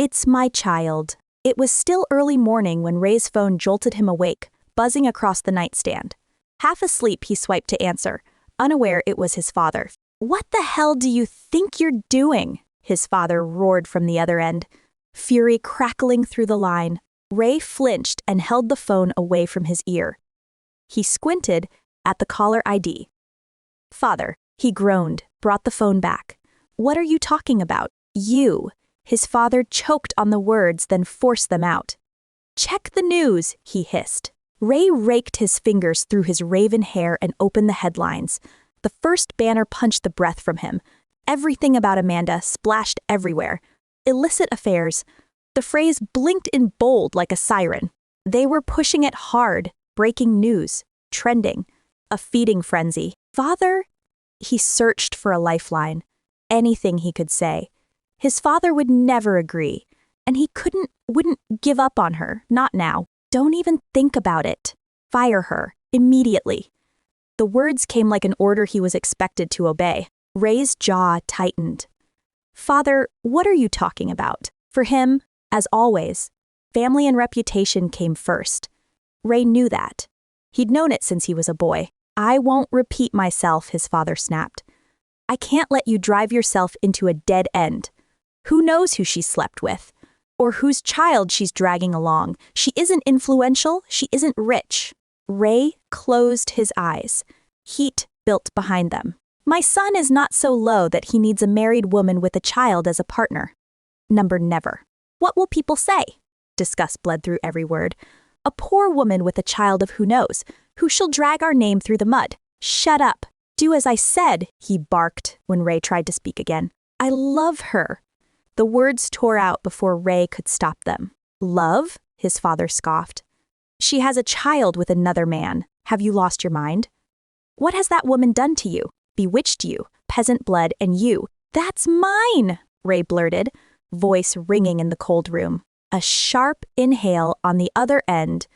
It's my child. It was still early morning when Ray's phone jolted him awake, buzzing across the nightstand. Half asleep, he swiped to answer, unaware it was his father. "What the hell do you think you're doing?" his father roared from the other end, fury crackling through the line. Ray flinched and held the phone away from his ear. He squinted at the caller ID. "Father," he groaned, brought the phone back. "What are you talking about? You." His father choked on the words, then forced them out. "Check the news," he hissed. Ray raked his fingers through his raven hair and opened the headlines. The first banner punched the breath from him. Everything about Amanda splashed everywhere. Illicit affairs. The phrase blinked in bold like a siren. They were pushing it hard, breaking news, trending, a feeding frenzy. "Father?" He searched for a lifeline, anything he could say. His father would never agree, and he wouldn't give up on her, not now. "Don't even think about it. Fire her, immediately." The words came like an order he was expected to obey. Ray's jaw tightened. "Father, what are you talking about?" For him, as always, family and reputation came first. Ray knew that. He'd known it since he was a boy. "I won't repeat myself," his father snapped. "I can't let you drive yourself into a dead end. Who knows who she slept with? Or whose child she's dragging along? She isn't influential, she isn't rich." Ray closed his eyes. Heat built behind them. "My son is not so low that he needs a married woman with a child as a partner. Never. What will people say?" Disgust bled through every word. "A poor woman with a child of who knows, who shall drag our name through the mud. Shut up. Do as I said," he barked when Ray tried to speak again. "I love her." The words tore out before Ray could stop them. "Love?" his father scoffed. "She has a child with another man. Have you lost your mind? What has that woman done to you? Bewitched you, peasant blood, and you." "That's mine," Ray blurted, voice ringing in the cold room. A sharp inhale on the other end,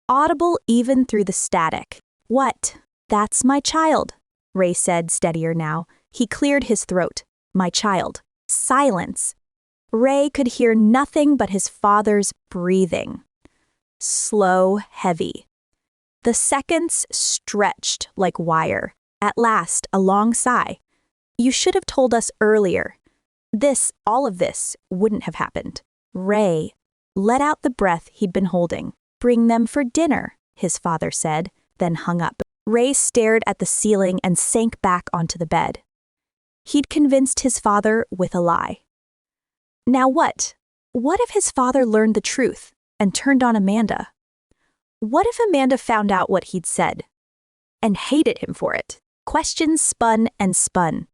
audible even through the static. "What?" "That's my child," Ray said, steadier now. He cleared his throat. "My child." Silence. Ray could hear nothing but his father's breathing. Slow, heavy. The seconds stretched like wire. At last, a long sigh. "You should have told us earlier. All of this, wouldn't have happened." Ray let out the breath he'd been holding. "Bring them for dinner," his father said, then hung up. Ray stared at the ceiling and sank back onto the bed. He'd convinced his father with a lie. Now what? What if his father learned the truth and turned on Amanda? What if Amanda found out what he'd said and hated him for it? Questions spun and spun.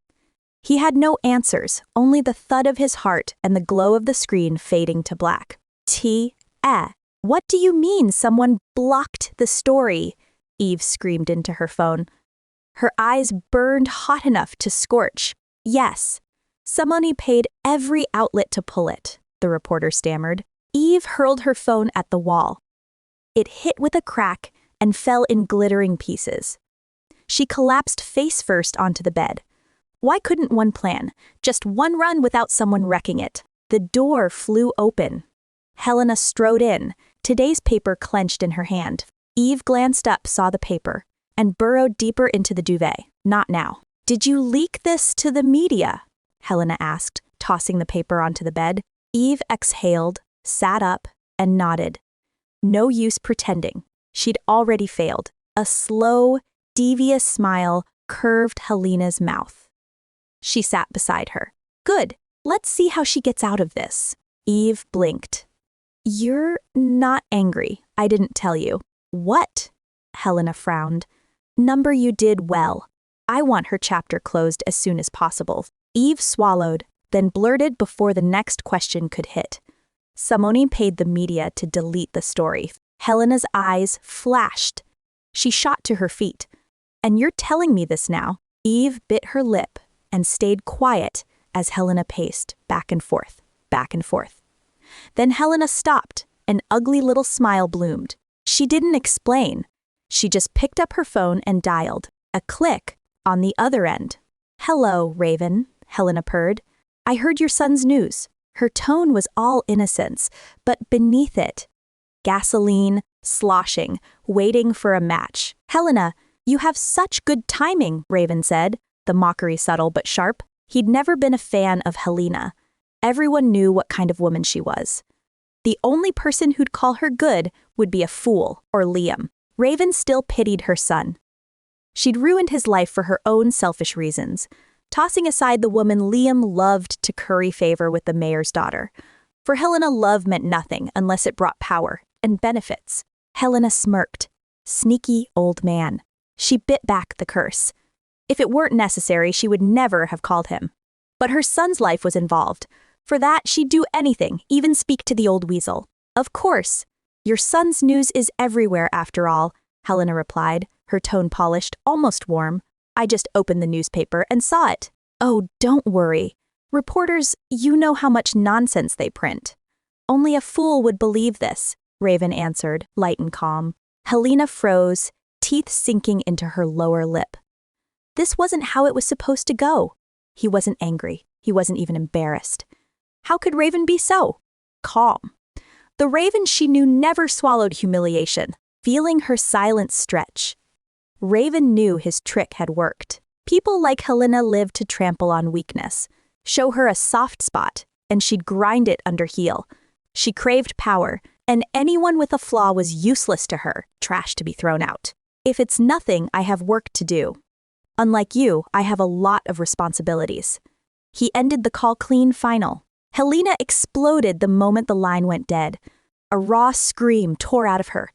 He had no answers, only the thud of his heart and the glow of the screen fading to black. What do you mean someone blocked the story?" Eve screamed into her phone. Her eyes burned hot enough to scorch. "Yes. Someone paid every outlet to pull it," the reporter stammered. Eve hurled her phone at the wall. It hit with a crack and fell in glittering pieces. She collapsed face first onto the bed. Why couldn't one plan? Just one run without someone wrecking it. The door flew open. Helena strode in, today's paper clenched in her hand. Eve glanced up, saw the paper, and burrowed deeper into the duvet. Not now. "Did you leak this to the media?" Helena asked, tossing the paper onto the bed. Eve exhaled, sat up, and nodded. No use pretending. She'd already failed. A slow, devious smile curved Helena's mouth. She sat beside her. "Good. Let's see how she gets out of this." Eve blinked. "You're not angry. I didn't tell you." "What?" Helena frowned. "Number you did well. I want her chapter closed as soon as possible." Eve swallowed, then blurted before the next question could hit. "Someone paid the media to delete the story." Helena's eyes flashed. She shot to her feet. "And you're telling me this now?" Eve bit her lip and stayed quiet as Helena paced back and forth, back and forth. Then Helena stopped. An ugly little smile bloomed. She didn't explain. She just picked up her phone and dialed. A click on the other end. "Hello, Raven," Helena purred. "I heard your son's news. Her tone was all innocence, but beneath it, gasoline, sloshing, waiting for a match. "Helena, you have such good timing," Raven said, the mockery subtle but sharp. He'd never been a fan of Helena. Everyone knew what kind of woman she was. The only person who'd call her good would be a fool or Liam. Raven still pitied her son. She'd ruined his life for her own selfish reasons, tossing aside the woman Liam loved to curry favor with the mayor's daughter. For Helena, love meant nothing unless it brought power and benefits. Helena smirked. Sneaky old man. She bit back the curse. If it weren't necessary, she would never have called him. But her son's life was involved. For that, she'd do anything, even speak to the old weasel. "Of course. Your son's news is everywhere, after all," Helena replied, her tone polished, almost warm. "I just opened the newspaper and saw it." "Oh, don't worry. Reporters, you know how much nonsense they print." "Only a fool would believe this," Raven answered, light and calm. Helena froze, teeth sinking into her lower lip. This wasn't how it was supposed to go. He wasn't angry. He wasn't even embarrassed. How could Raven be so calm? The Raven she knew never swallowed humiliation, feeling her silence stretch. Raven knew his trick had worked. People like Helena lived to trample on weakness, show her a soft spot, and she'd grind it under heel. She craved power, and anyone with a flaw was useless to her, trash to be thrown out. "If it's nothing, I have work to do. Unlike you, I have a lot of responsibilities." He ended the call clean final. Helena exploded the moment the line went dead. A raw scream tore out of her.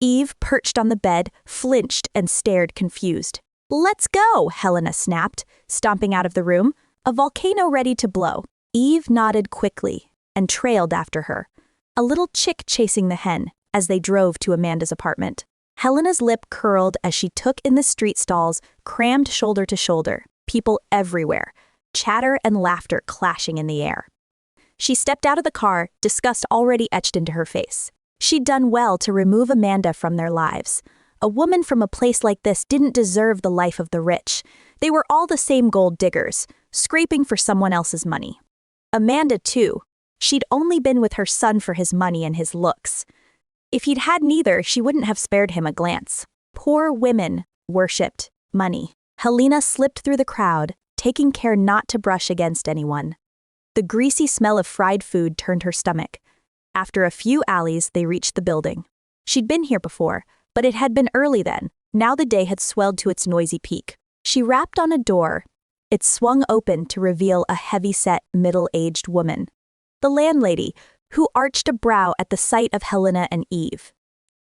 Eve, perched on the bed, flinched and stared confused. "Let's go," Helena snapped, stomping out of the room, a volcano ready to blow. Eve nodded quickly and trailed after her, a little chick chasing the hen, as they drove to Amanda's apartment. Helena's lip curled as she took in the street stalls, crammed shoulder to shoulder, people everywhere, chatter and laughter clashing in the air. She stepped out of the car, disgust already etched into her face. She'd done well to remove Amanda from their lives. A woman from a place like this didn't deserve the life of the rich. They were all the same gold diggers, scraping for someone else's money. Amanda, too. She'd only been with her son for his money and his looks. If he'd had neither, she wouldn't have spared him a glance. Poor women worshipped money. Helena slipped through the crowd, taking care not to brush against anyone. The greasy smell of fried food turned her stomach. After a few alleys, they reached the building. She'd been here before, but it had been early then. Now the day had swelled to its noisy peak. She rapped on a door. It swung open to reveal a heavy-set, middle-aged woman. The landlady, who arched a brow at the sight of Helena and Eve.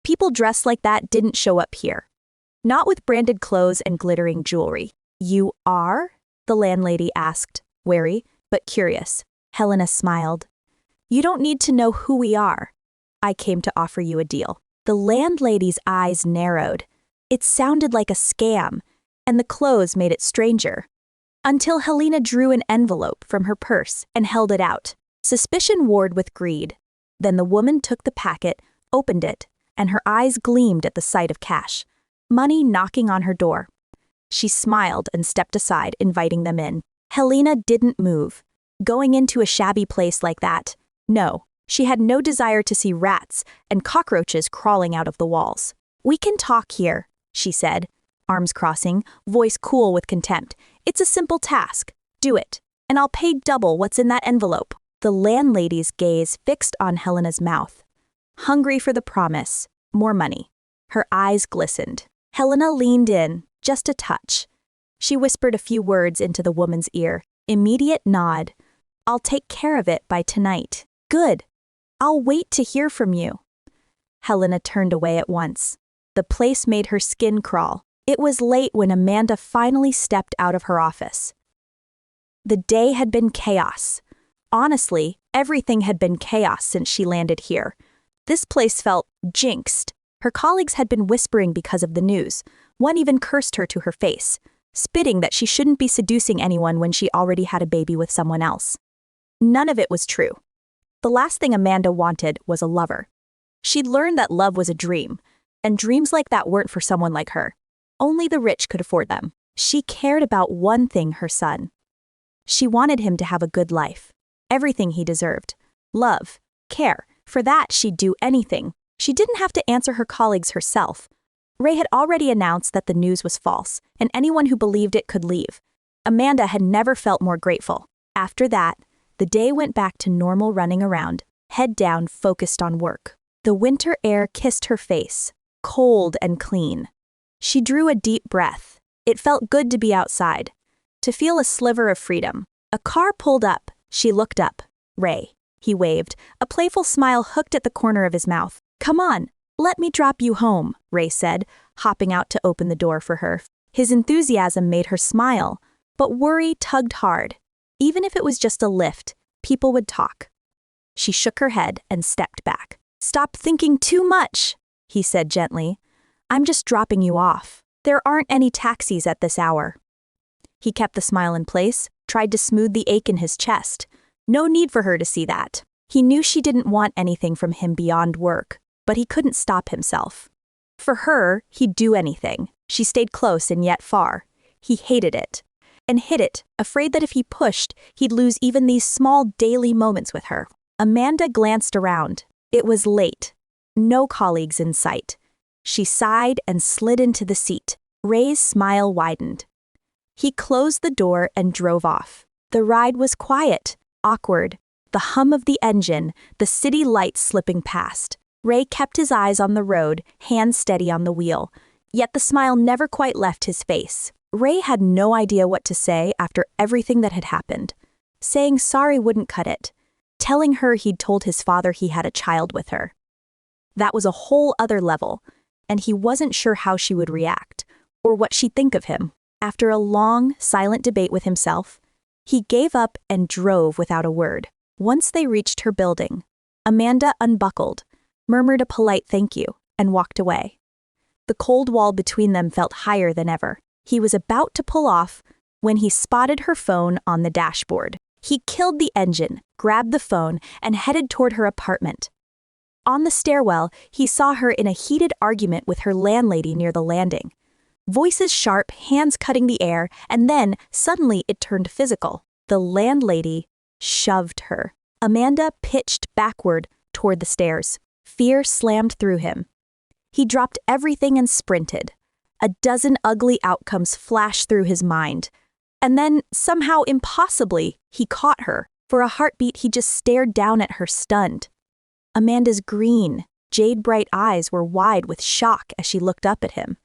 People dressed like that didn't show up here. Not with branded clothes and glittering jewelry. "You are?" the landlady asked, wary, but curious. Helena smiled. "You don't need to know who we are. I came to offer you a deal." The landlady's eyes narrowed. It sounded like a scam, and the clothes made it stranger. Until Helena drew an envelope from her purse and held it out. Suspicion warred with greed. Then the woman took the packet, opened it, and her eyes gleamed at the sight of cash. Money knocking on her door. She smiled and stepped aside, inviting them in. Helena didn't move. Going into a shabby place like that, no, she had no desire to see rats and cockroaches crawling out of the walls. "We can talk here," she said, arms crossing, voice cool with contempt. "It's a simple task. Do it, and I'll pay double what's in that envelope." The landlady's gaze fixed on Helena's mouth. Hungry for the promise, more money. Her eyes glistened. Helena leaned in, just a touch. She whispered a few words into the woman's ear. Immediate nod. "I'll take care of it by tonight." "Good. I'll wait to hear from you." Helena turned away at once. The place made her skin crawl. It was late when Amanda finally stepped out of her office. The day had been chaos. Honestly, everything had been chaos since she landed here. This place felt jinxed. Her colleagues had been whispering because of the news. One even cursed her to her face, spitting that she shouldn't be seducing anyone when she already had a baby with someone else. None of it was true. The last thing Amanda wanted was a lover. She'd learned that love was a dream, and dreams like that weren't for someone like her. Only the rich could afford them. She cared about one thing: her son. She wanted him to have a good life. everything he deserved. Love, care. For that, she'd do anything. She didn't have to answer her colleagues herself. Ray had already announced that the news was false, and anyone who believed it could leave. Amanda had never felt more grateful. After that, the day went back to normal running around, head down, focused on work. The winter air kissed her face, cold and clean. She drew a deep breath. It felt good to be outside, to feel a sliver of freedom. A car pulled up. She looked up. Ray. He waved, a playful smile hooked at the corner of his mouth. "Come on, let me drop you home," Ray said, hopping out to open the door for her. His enthusiasm made her smile, but worry tugged hard. Even if it was just a lift, people would talk. She shook her head and stepped back. "Stop thinking too much," he said gently. "I'm just dropping you off. There aren't any taxis at this hour." He kept the smile in place, tried to smooth the ache in his chest. No need for her to see that. He knew she didn't want anything from him beyond work, but he couldn't stop himself. For her, he'd do anything. She stayed close and yet far. He hated it, and hid it, afraid that if he pushed, he'd lose even these small daily moments with her. Amanda glanced around. It was late. No colleagues in sight. She sighed and slid into the seat. Ray's smile widened. He closed the door and drove off. The ride was quiet, awkward. The hum of the engine, the city lights slipping past. Ray kept his eyes on the road, hands steady on the wheel. Yet the smile never quite left his face. Ray had no idea what to say after everything that had happened. Saying sorry wouldn't cut it. Telling her he'd told his father he had a child with her. That was a whole other level, and he wasn't sure how she would react, or what she'd think of him. After a long, silent debate with himself, he gave up and drove without a word. Once they reached her building, Amanda unbuckled, murmured a polite thank you, and walked away. The cold wall between them felt higher than ever. He was about to pull off when he spotted her phone on the dashboard. He killed the engine, grabbed the phone, and headed toward her apartment. On the stairwell, he saw her in a heated argument with her landlady near the landing. Voices sharp, hands cutting the air, and then, suddenly, it turned physical. The landlady shoved her. Amanda pitched backward toward the stairs. Fear slammed through him. He dropped everything and sprinted. A dozen ugly outcomes flashed through his mind. And then, somehow impossibly, he caught her. For a heartbeat, he just stared down at her, stunned. Amanda's green, jade-bright eyes were wide with shock as she looked up at him.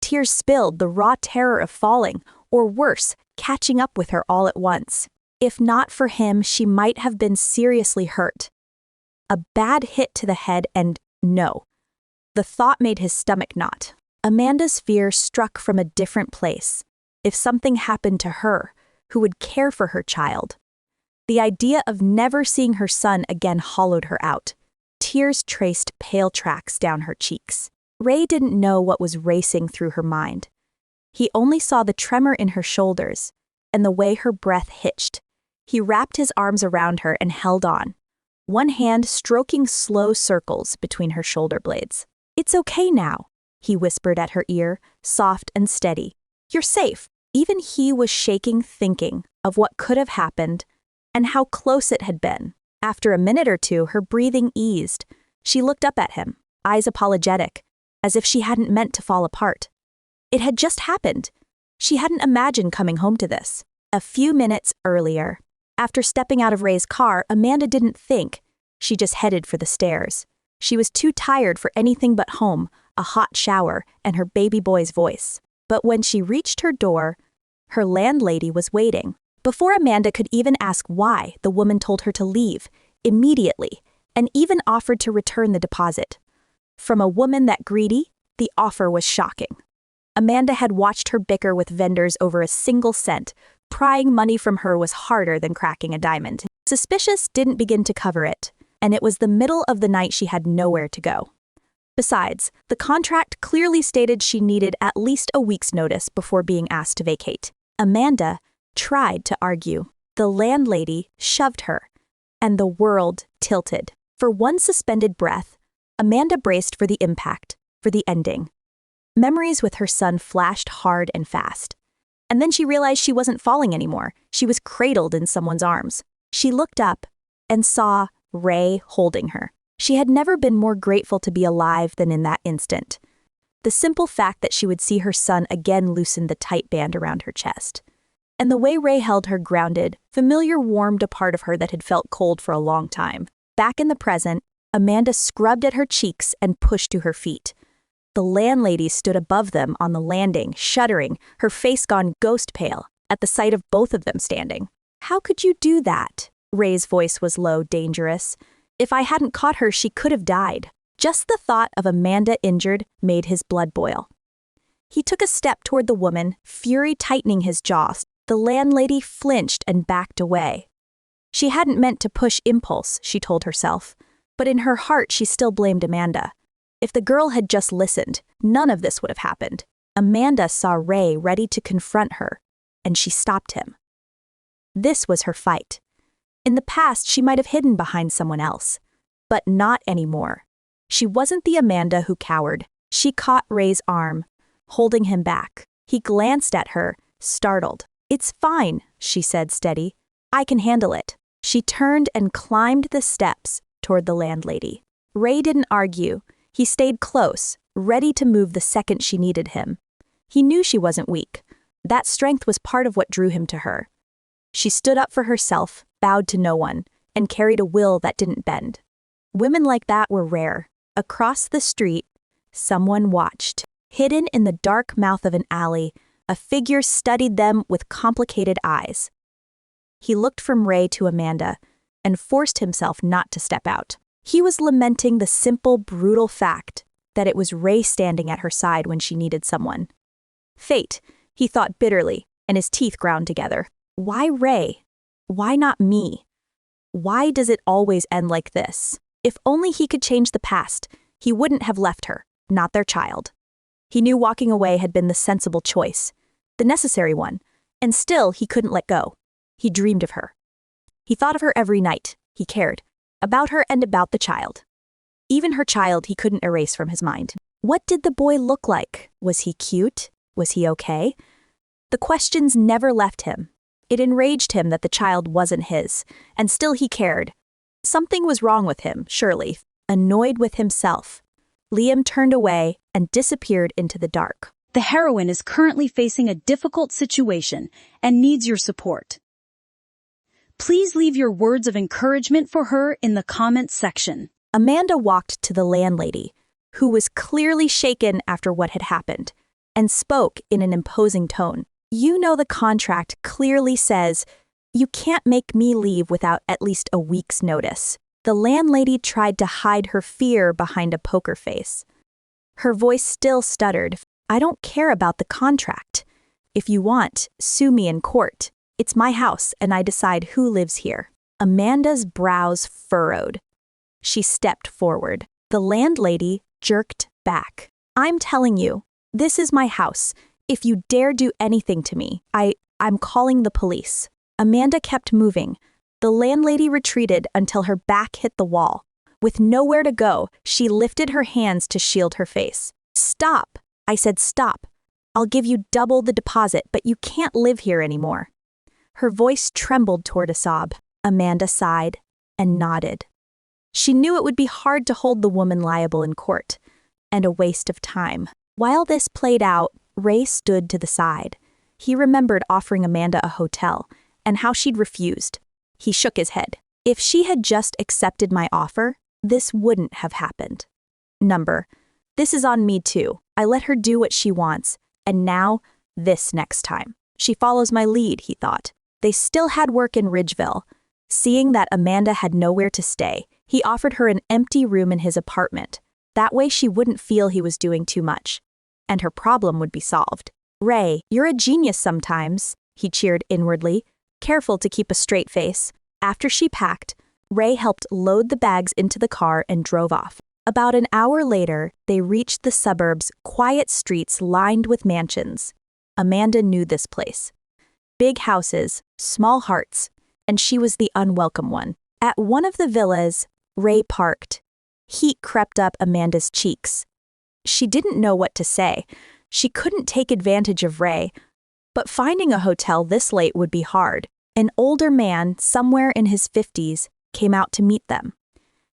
Tears spilled, the raw terror of falling, or worse, catching up with her all at once. If not for him, she might have been seriously hurt. A bad hit to the head and no. The thought made his stomach knot. Amanda's fear struck from a different place. If something happened to her, who would care for her child? The idea of never seeing her son again hollowed her out. Tears traced pale tracks down her cheeks. Ray didn't know what was racing through her mind. He only saw the tremor in her shoulders and the way her breath hitched. He wrapped his arms around her and held on, one hand stroking slow circles between her shoulder blades. "It's okay now," he whispered at her ear, soft and steady. "You're safe." Even he was shaking, thinking of what could have happened and how close it had been. After a minute or two, her breathing eased. She looked up at him, eyes apologetic, as if she hadn't meant to fall apart. It had just happened. She hadn't imagined coming home to this. A few minutes earlier, after stepping out of Ray's car, Amanda didn't think. She just headed for the stairs. She was too tired for anything but home, a hot shower, and her baby boy's voice. But when she reached her door, her landlady was waiting. Before Amanda could even ask why, the woman told her to leave, immediately, and even offered to return the deposit. From a woman that greedy, the offer was shocking. Amanda had watched her bicker with vendors over a single cent. Prying money from her was harder than cracking a diamond. Suspicious didn't begin to cover it, and it was the middle of the night she had nowhere to go. Besides, the contract clearly stated she needed at least a week's notice before being asked to vacate. Amanda tried to argue. The landlady shoved her, and the world tilted. For one suspended breath, Amanda braced for the impact, for the ending. Memories with her son flashed hard and fast. And then she realized she wasn't falling anymore. She was cradled in someone's arms. She looked up and saw Ray holding her. She had never been more grateful to be alive than in that instant. The simple fact that she would see her son again loosened the tight band around her chest. And the way Ray held her grounded, familiar warmed a part of her that had felt cold for a long time. Back in the present, Amanda scrubbed at her cheeks and pushed to her feet. The landlady stood above them on the landing, shuddering, her face gone ghost pale, at the sight of both of them standing. "How could you do that?" Ray's voice was low, dangerous. "If I hadn't caught her, she could have died." Just the thought of Amanda injured made his blood boil. He took a step toward the woman, fury tightening his jaws. The landlady flinched and backed away. She hadn't meant to push impulse, she told herself, but in her heart she still blamed Amanda. If the girl had just listened, none of this would have happened. Amanda saw Ray ready to confront her, and she stopped him. This was her fight. In the past, she might have hidden behind someone else, but not anymore. She wasn't the Amanda who cowered. She caught Ray's arm, holding him back. He glanced at her, startled. "It's fine," she said, steady. "I can handle it." She turned and climbed the steps toward the landlady. Ray didn't argue. He stayed close, ready to move the second she needed him. He knew she wasn't weak. That strength was part of what drew him to her. She stood up for herself, bowed to no one, and carried a will that didn't bend. Women like that were rare. Across the street, someone watched. Hidden in the dark mouth of an alley, a figure studied them with complicated eyes. He looked from Ray to Amanda and forced himself not to step out. He was lamenting the simple, brutal fact that it was Ray standing at her side when she needed someone. Fate, he thought bitterly, and his teeth ground together. Why Ray? Why not me? Why does it always end like this? If only he could change the past, he wouldn't have left her, not their child. He knew walking away had been the sensible choice, the necessary one, and still he couldn't let go. He dreamed of her. He thought of her every night. He cared. About her and about the child. Even her child he couldn't erase from his mind. What did the boy look like? Was he cute? Was he okay? The questions never left him. It enraged him that the child wasn't his, and still he cared. Something was wrong with him, surely. Annoyed with himself, Liam turned away and disappeared into the dark. The heroine is currently facing a difficult situation and needs your support. Please leave your words of encouragement for her in the comments section. Amanda walked to the landlady, who was clearly shaken after what had happened, and spoke in an imposing tone. "You know the contract clearly says you can't make me leave without at least a week's notice." The landlady tried to hide her fear behind a poker face. Her voice still stuttered. "I don't care about the contract. If you want, sue me in court. It's my house and I decide who lives here." Amanda's brows furrowed. She stepped forward. The landlady jerked back. "I'm telling you, this is my house. If you dare do anything to me, I'm calling the police." Amanda kept moving. The landlady retreated until her back hit the wall. With nowhere to go, she lifted her hands to shield her face. "Stop!" I said, "Stop. I'll give you double the deposit, but you can't live here anymore." Her voice trembled toward a sob. Amanda sighed and nodded. She knew it would be hard to hold the woman liable in court, and a waste of time. While this played out, Ray stood to the side. He remembered offering Amanda a hotel, and how she'd refused. He shook his head. If she had just accepted my offer, this wouldn't have happened. This is on me too. I let her do what she wants, and now, this next time. She follows my lead, he thought. They still had work in Ridgeville. Seeing that Amanda had nowhere to stay, he offered her an empty room in his apartment. That way she wouldn't feel he was doing too much, and her problem would be solved. "Ray, you're a genius sometimes," he cheered inwardly, careful to keep a straight face. After she packed, Ray helped load the bags into the car and drove off. About an hour later, they reached the suburbs' quiet streets lined with mansions. Amanda knew this place. Big houses, small hearts, and she was the unwelcome one. At one of the villas, Ray parked. Heat crept up Amanda's cheeks. She didn't know what to say. She couldn't take advantage of Ray, but finding a hotel this late would be hard. An older man, somewhere in his 50s, came out to meet them.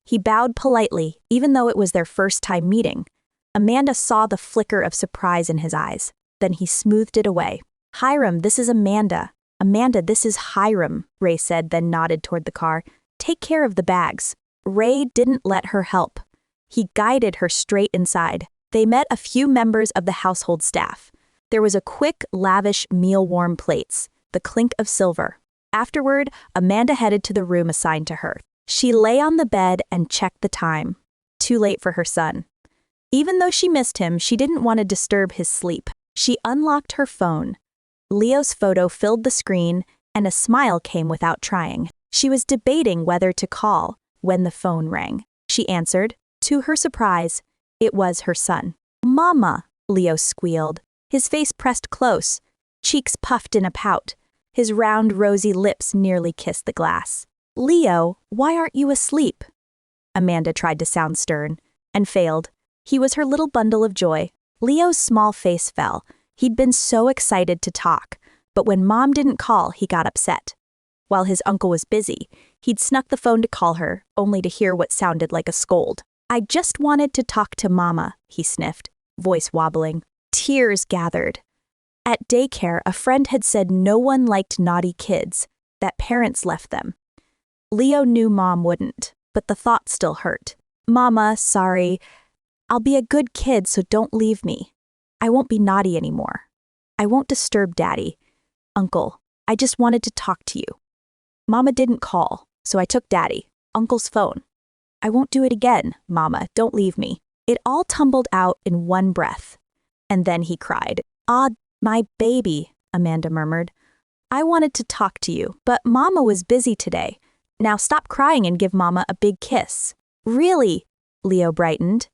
He bowed politely, even though it was their first time meeting. Amanda saw the flicker of surprise in his eyes. Then he smoothed it away. "Hiram, this is Amanda." "Amanda, this is Hiram," Ray said, then nodded toward the car. "Take care of the bags." Ray didn't let her help. He guided her straight inside. They met a few members of the household staff. There was a quick, lavish meal, warm plates, the clink of silver. Afterward, Amanda headed to the room assigned to her. She lay on the bed and checked the time. Too late for her son. Even though she missed him, she didn't want to disturb his sleep. She unlocked her phone. Leo's photo filled the screen, and a smile came without trying. She was debating whether to call when the phone rang. She answered. To her surprise, it was her son. "Mama," Leo squealed. His face pressed close, cheeks puffed in a pout. His round, rosy lips nearly kissed the glass. "Leo, why aren't you asleep?" Amanda tried to sound stern, and failed. He was her little bundle of joy. Leo's small face fell. He'd been so excited to talk, but when Mom didn't call, he got upset. While his uncle was busy, he'd snuck the phone to call her, only to hear what sounded like a scold. "I just wanted to talk to Mama," he sniffed, voice wobbling. Tears gathered. At daycare, a friend had said no one liked naughty kids, that parents left them. Leo knew Mom wouldn't, but the thought still hurt. "Mama, sorry. I'll be a good kid, so don't leave me. I won't be naughty anymore. I won't disturb Daddy. Uncle, I just wanted to talk to you. Mama didn't call, so I took Daddy, Uncle's phone. I won't do it again, Mama, don't leave me." It all tumbled out in one breath. And then he cried. "Ah, my baby," Amanda murmured. "I wanted to talk to you, but Mama was busy today. Now stop crying and give Mama a big kiss." "Really?" Leo brightened.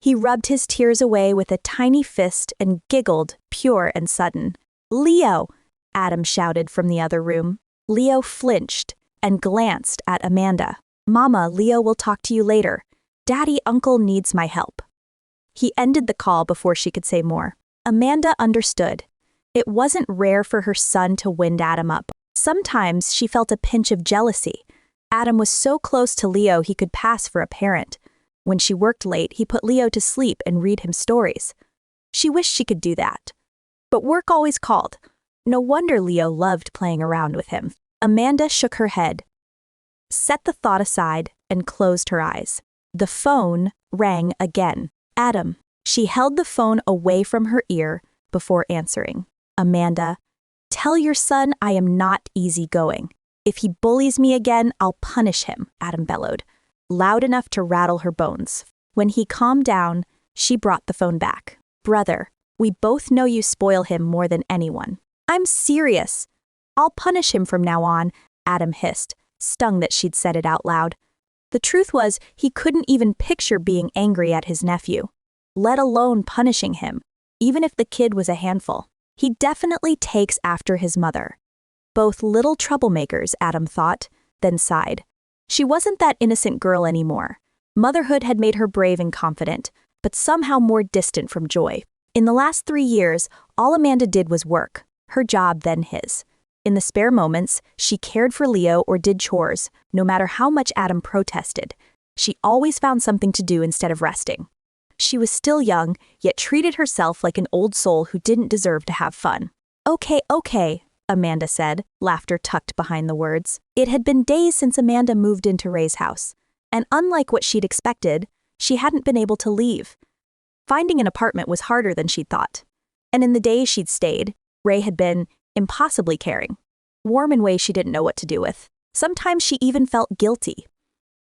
He rubbed his tears away with a tiny fist and giggled, pure and sudden. "Leo!" Adam shouted from the other room. Leo flinched and glanced at Amanda. "Mama, Leo will talk to you later. Daddy, Uncle needs my help." He ended the call before she could say more. Amanda understood. It wasn't rare for her son to wind Adam up. Sometimes she felt a pinch of jealousy. Adam was so close to Leo he could pass for a parent. When she worked late, he put Leo to sleep and read him stories. She wished she could do that. But work always called. No wonder Leo loved playing around with him. Amanda shook her head, set the thought aside, and closed her eyes. The phone rang again. Adam. She held the phone away from her ear before answering. "Amanda, tell your son I am not easygoing. If he bullies me again, I'll punish him," Adam bellowed, loud enough to rattle her bones. When he calmed down, she brought the phone back. "Brother, we both know you spoil him more than anyone." "I'm serious. I'll punish him from now on," Adam hissed, stung that she'd said it out loud. The truth was, he couldn't even picture being angry at his nephew, let alone punishing him, even if the kid was a handful. He definitely takes after his mother. Both little troublemakers, Adam thought, then sighed. She wasn't that innocent girl anymore. Motherhood had made her brave and confident, but somehow more distant from joy. In the last 3 years, all Amanda did was work, her job then his. In the spare moments, she cared for Leo or did chores, no matter how much Adam protested. She always found something to do instead of resting. She was still young, yet treated herself like an old soul who didn't deserve to have fun. Okay, Amanda said, laughter tucked behind the words. It had been days since Amanda moved into Ray's house, and unlike what she'd expected, she hadn't been able to leave. Finding an apartment was harder than she'd thought. And in the days she'd stayed, Ray had been impossibly caring, warm in ways she didn't know what to do with. Sometimes she even felt guilty.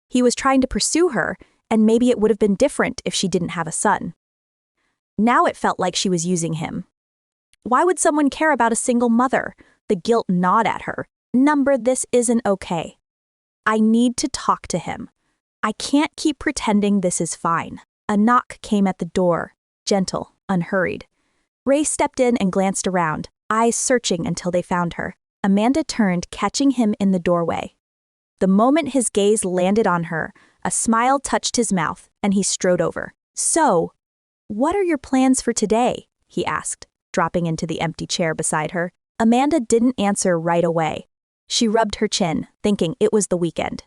He was trying to pursue her, and maybe it would have been different if she didn't have a son. Now it felt like she was using him. Why would someone care about a single mother? The guilt gnawed at her. This isn't okay. I need to talk to him. I can't keep pretending this is fine. A knock came at the door, gentle, unhurried. Ray stepped in and glanced around, eyes searching until they found her. Amanda turned, catching him in the doorway. The moment his gaze landed on her, a smile touched his mouth, and he strode over. "So, what are your plans for today?" he asked, dropping into the empty chair beside her. Amanda didn't answer right away. She rubbed her chin, thinking it was the weekend.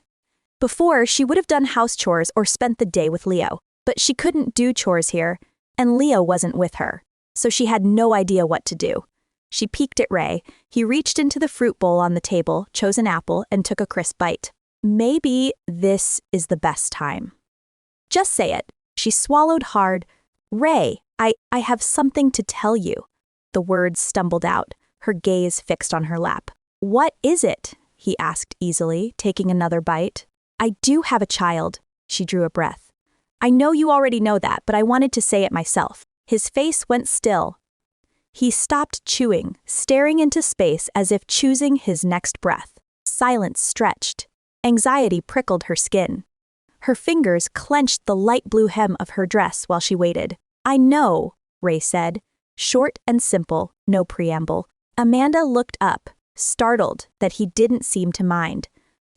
Before, she would have done house chores or spent the day with Leo, but she couldn't do chores here, and Leo wasn't with her, so she had no idea what to do. She peeked at Ray. He reached into the fruit bowl on the table, chose an apple, and took a crisp bite. Maybe this is the best time. Just say it. She swallowed hard. Ray, I have something to tell you. The words stumbled out, her gaze fixed on her lap. What is it? He asked easily, taking another bite. I do have a child. She drew a breath. I know you already know that, but I wanted to say it myself. His face went still. He stopped chewing, staring into space as if choosing his next breath. Silence stretched. Anxiety prickled her skin. Her fingers clenched the light blue hem of her dress while she waited. I know, Ray said. Short and simple, no preamble. Amanda looked up, startled that he didn't seem to mind.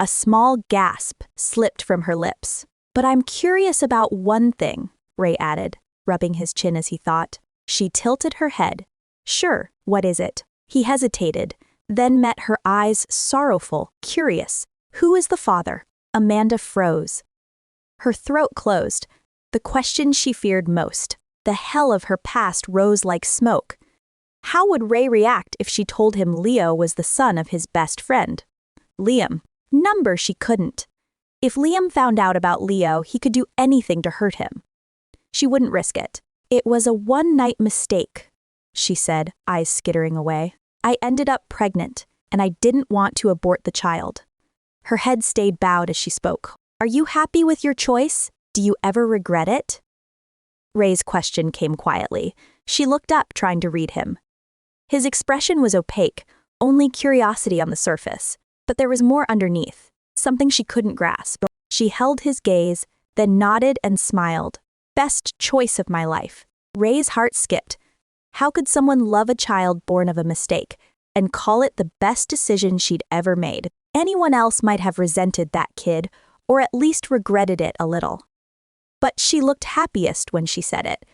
A small gasp slipped from her lips. But I'm curious about one thing, Ray added, rubbing his chin as he thought. She tilted her head. Sure, what is it? He hesitated, then met her eyes sorrowful, curious. Who is the father? Amanda froze. Her throat closed. The question she feared most. The hell of her past rose like smoke. How would Ray react if she told him Leo was the son of his best friend? Liam. Number she couldn't. If Liam found out about Leo, he could do anything to hurt him. She wouldn't risk it. It was a one-night mistake, she said, eyes skittering away. I ended up pregnant, and I didn't want to abort the child. Her head stayed bowed as she spoke. Are you happy with your choice? Do you ever regret it? Ray's question came quietly. She looked up, trying to read him. His expression was opaque, only curiosity on the surface, but there was more underneath, something she couldn't grasp. She held his gaze, then nodded and smiled. Best choice of my life. Ray's heart skipped. How could someone love a child born of a mistake and call it the best decision she'd ever made? Anyone else might have resented that kid, or at least regretted it a little. But she looked happiest when she said it.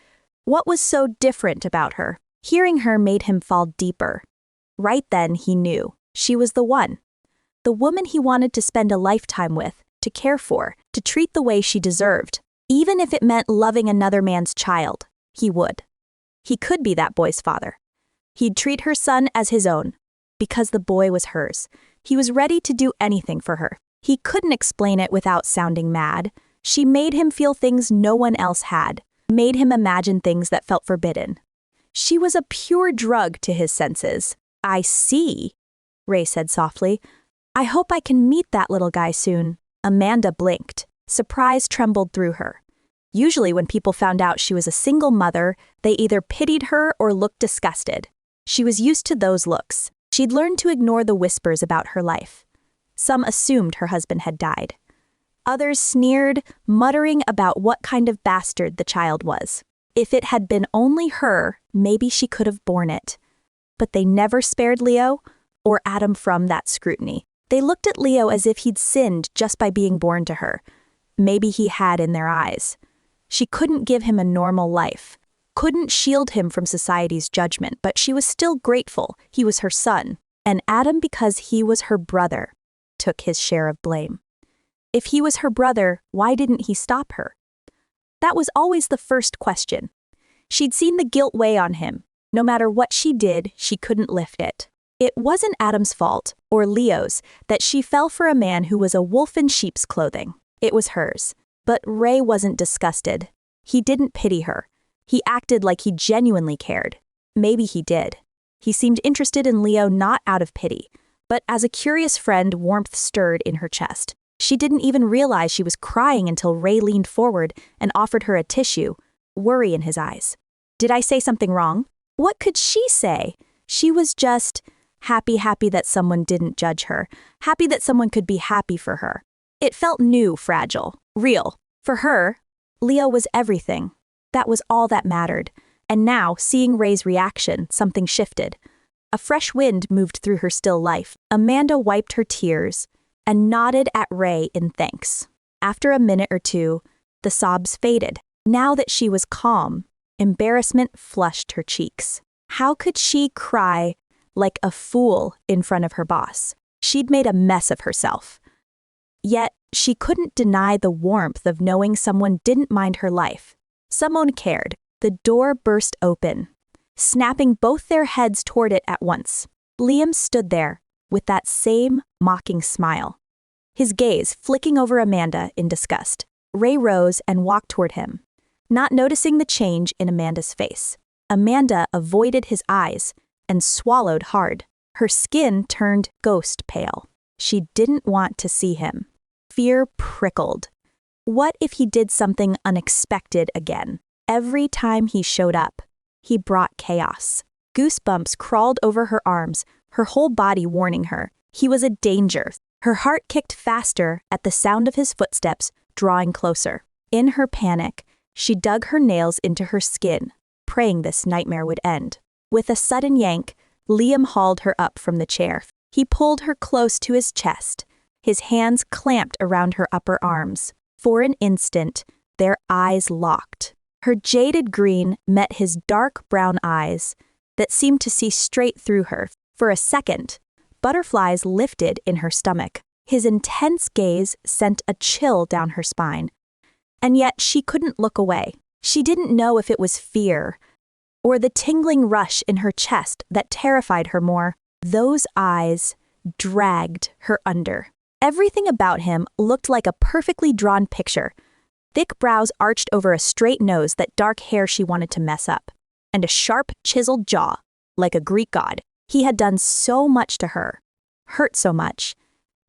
What was so different about her? Hearing her made him fall deeper. Right then he knew. She was the one. The woman he wanted to spend a lifetime with, to care for, to treat the way she deserved. Even if it meant loving another man's child, he would. He could be that boy's father. He'd treat her son as his own, because the boy was hers. He was ready to do anything for her. He couldn't explain it without sounding mad. She made him feel things no one else had, made him imagine things that felt forbidden. She was a pure drug to his senses. I see, Ray said softly. I hope I can meet that little guy soon. Amanda blinked. Surprise trembled through her. Usually when people found out she was a single mother, they either pitied her or looked disgusted. She was used to those looks. She'd learned to ignore the whispers about her life. Some assumed her husband had died. Others sneered, muttering about what kind of bastard the child was. If it had been only her, maybe she could have borne it. But they never spared Leo or Adam from that scrutiny. They looked at Leo as if he'd sinned just by being born to her. Maybe he had in their eyes. She couldn't give him a normal life, couldn't shield him from society's judgment, but she was still grateful he was her son, and Adam, because he was her brother, took his share of blame. If he was her brother, why didn't he stop her? That was always the first question. She'd seen the guilt weigh on him. No matter what she did, she couldn't lift it. It wasn't Adam's fault, or Leo's, that she fell for a man who was a wolf in sheep's clothing. It was hers. But Ray wasn't disgusted. He didn't pity her. He acted like he genuinely cared. Maybe he did. He seemed interested in Leo not out of pity, but as a curious friend, warmth stirred in her chest. She didn't even realize she was crying until Ray leaned forward and offered her a tissue, worry in his eyes. Did I say something wrong? What could she say? She was just happy that someone didn't judge her, happy that someone could be happy for her. It felt new, fragile, real. For her, Leo was everything. That was all that mattered. And now, seeing Ray's reaction, something shifted. A fresh wind moved through her still life. Amanda wiped her tears and nodded at Ray in thanks. After a minute or two, the sobs faded. Now that she was calm, embarrassment flushed her cheeks. How could she cry like a fool in front of her boss? She'd made a mess of herself. Yet, she couldn't deny the warmth of knowing someone didn't mind her life. Someone cared. The door burst open, snapping both their heads toward it at once. Liam stood there, with that same mocking smile, his gaze flicking over Amanda in disgust. Ray rose and walked toward him, not noticing the change in Amanda's face. Amanda avoided his eyes and swallowed hard. Her skin turned ghost pale. She didn't want to see him. Fear prickled. What if he did something unexpected again? Every time he showed up, he brought chaos. Goosebumps crawled over her arms, her whole body warning her. He was a danger. Her heart kicked faster at the sound of his footsteps, drawing closer. In her panic, she dug her nails into her skin, praying this nightmare would end. With a sudden yank, Liam hauled her up from the chair. He pulled her close to his chest, his hands clamped around her upper arms. For an instant, their eyes locked. Her jaded green met his dark brown eyes that seemed to see straight through her. For a second, butterflies lifted in her stomach. His intense gaze sent a chill down her spine. And yet she couldn't look away. She didn't know if it was fear or the tingling rush in her chest that terrified her more. Those eyes dragged her under. Everything about him looked like a perfectly drawn picture. Thick brows arched over a straight nose, that dark hair she wanted to mess up, and a sharp, chiseled jaw, like a Greek god. He had done so much to her, hurt so much,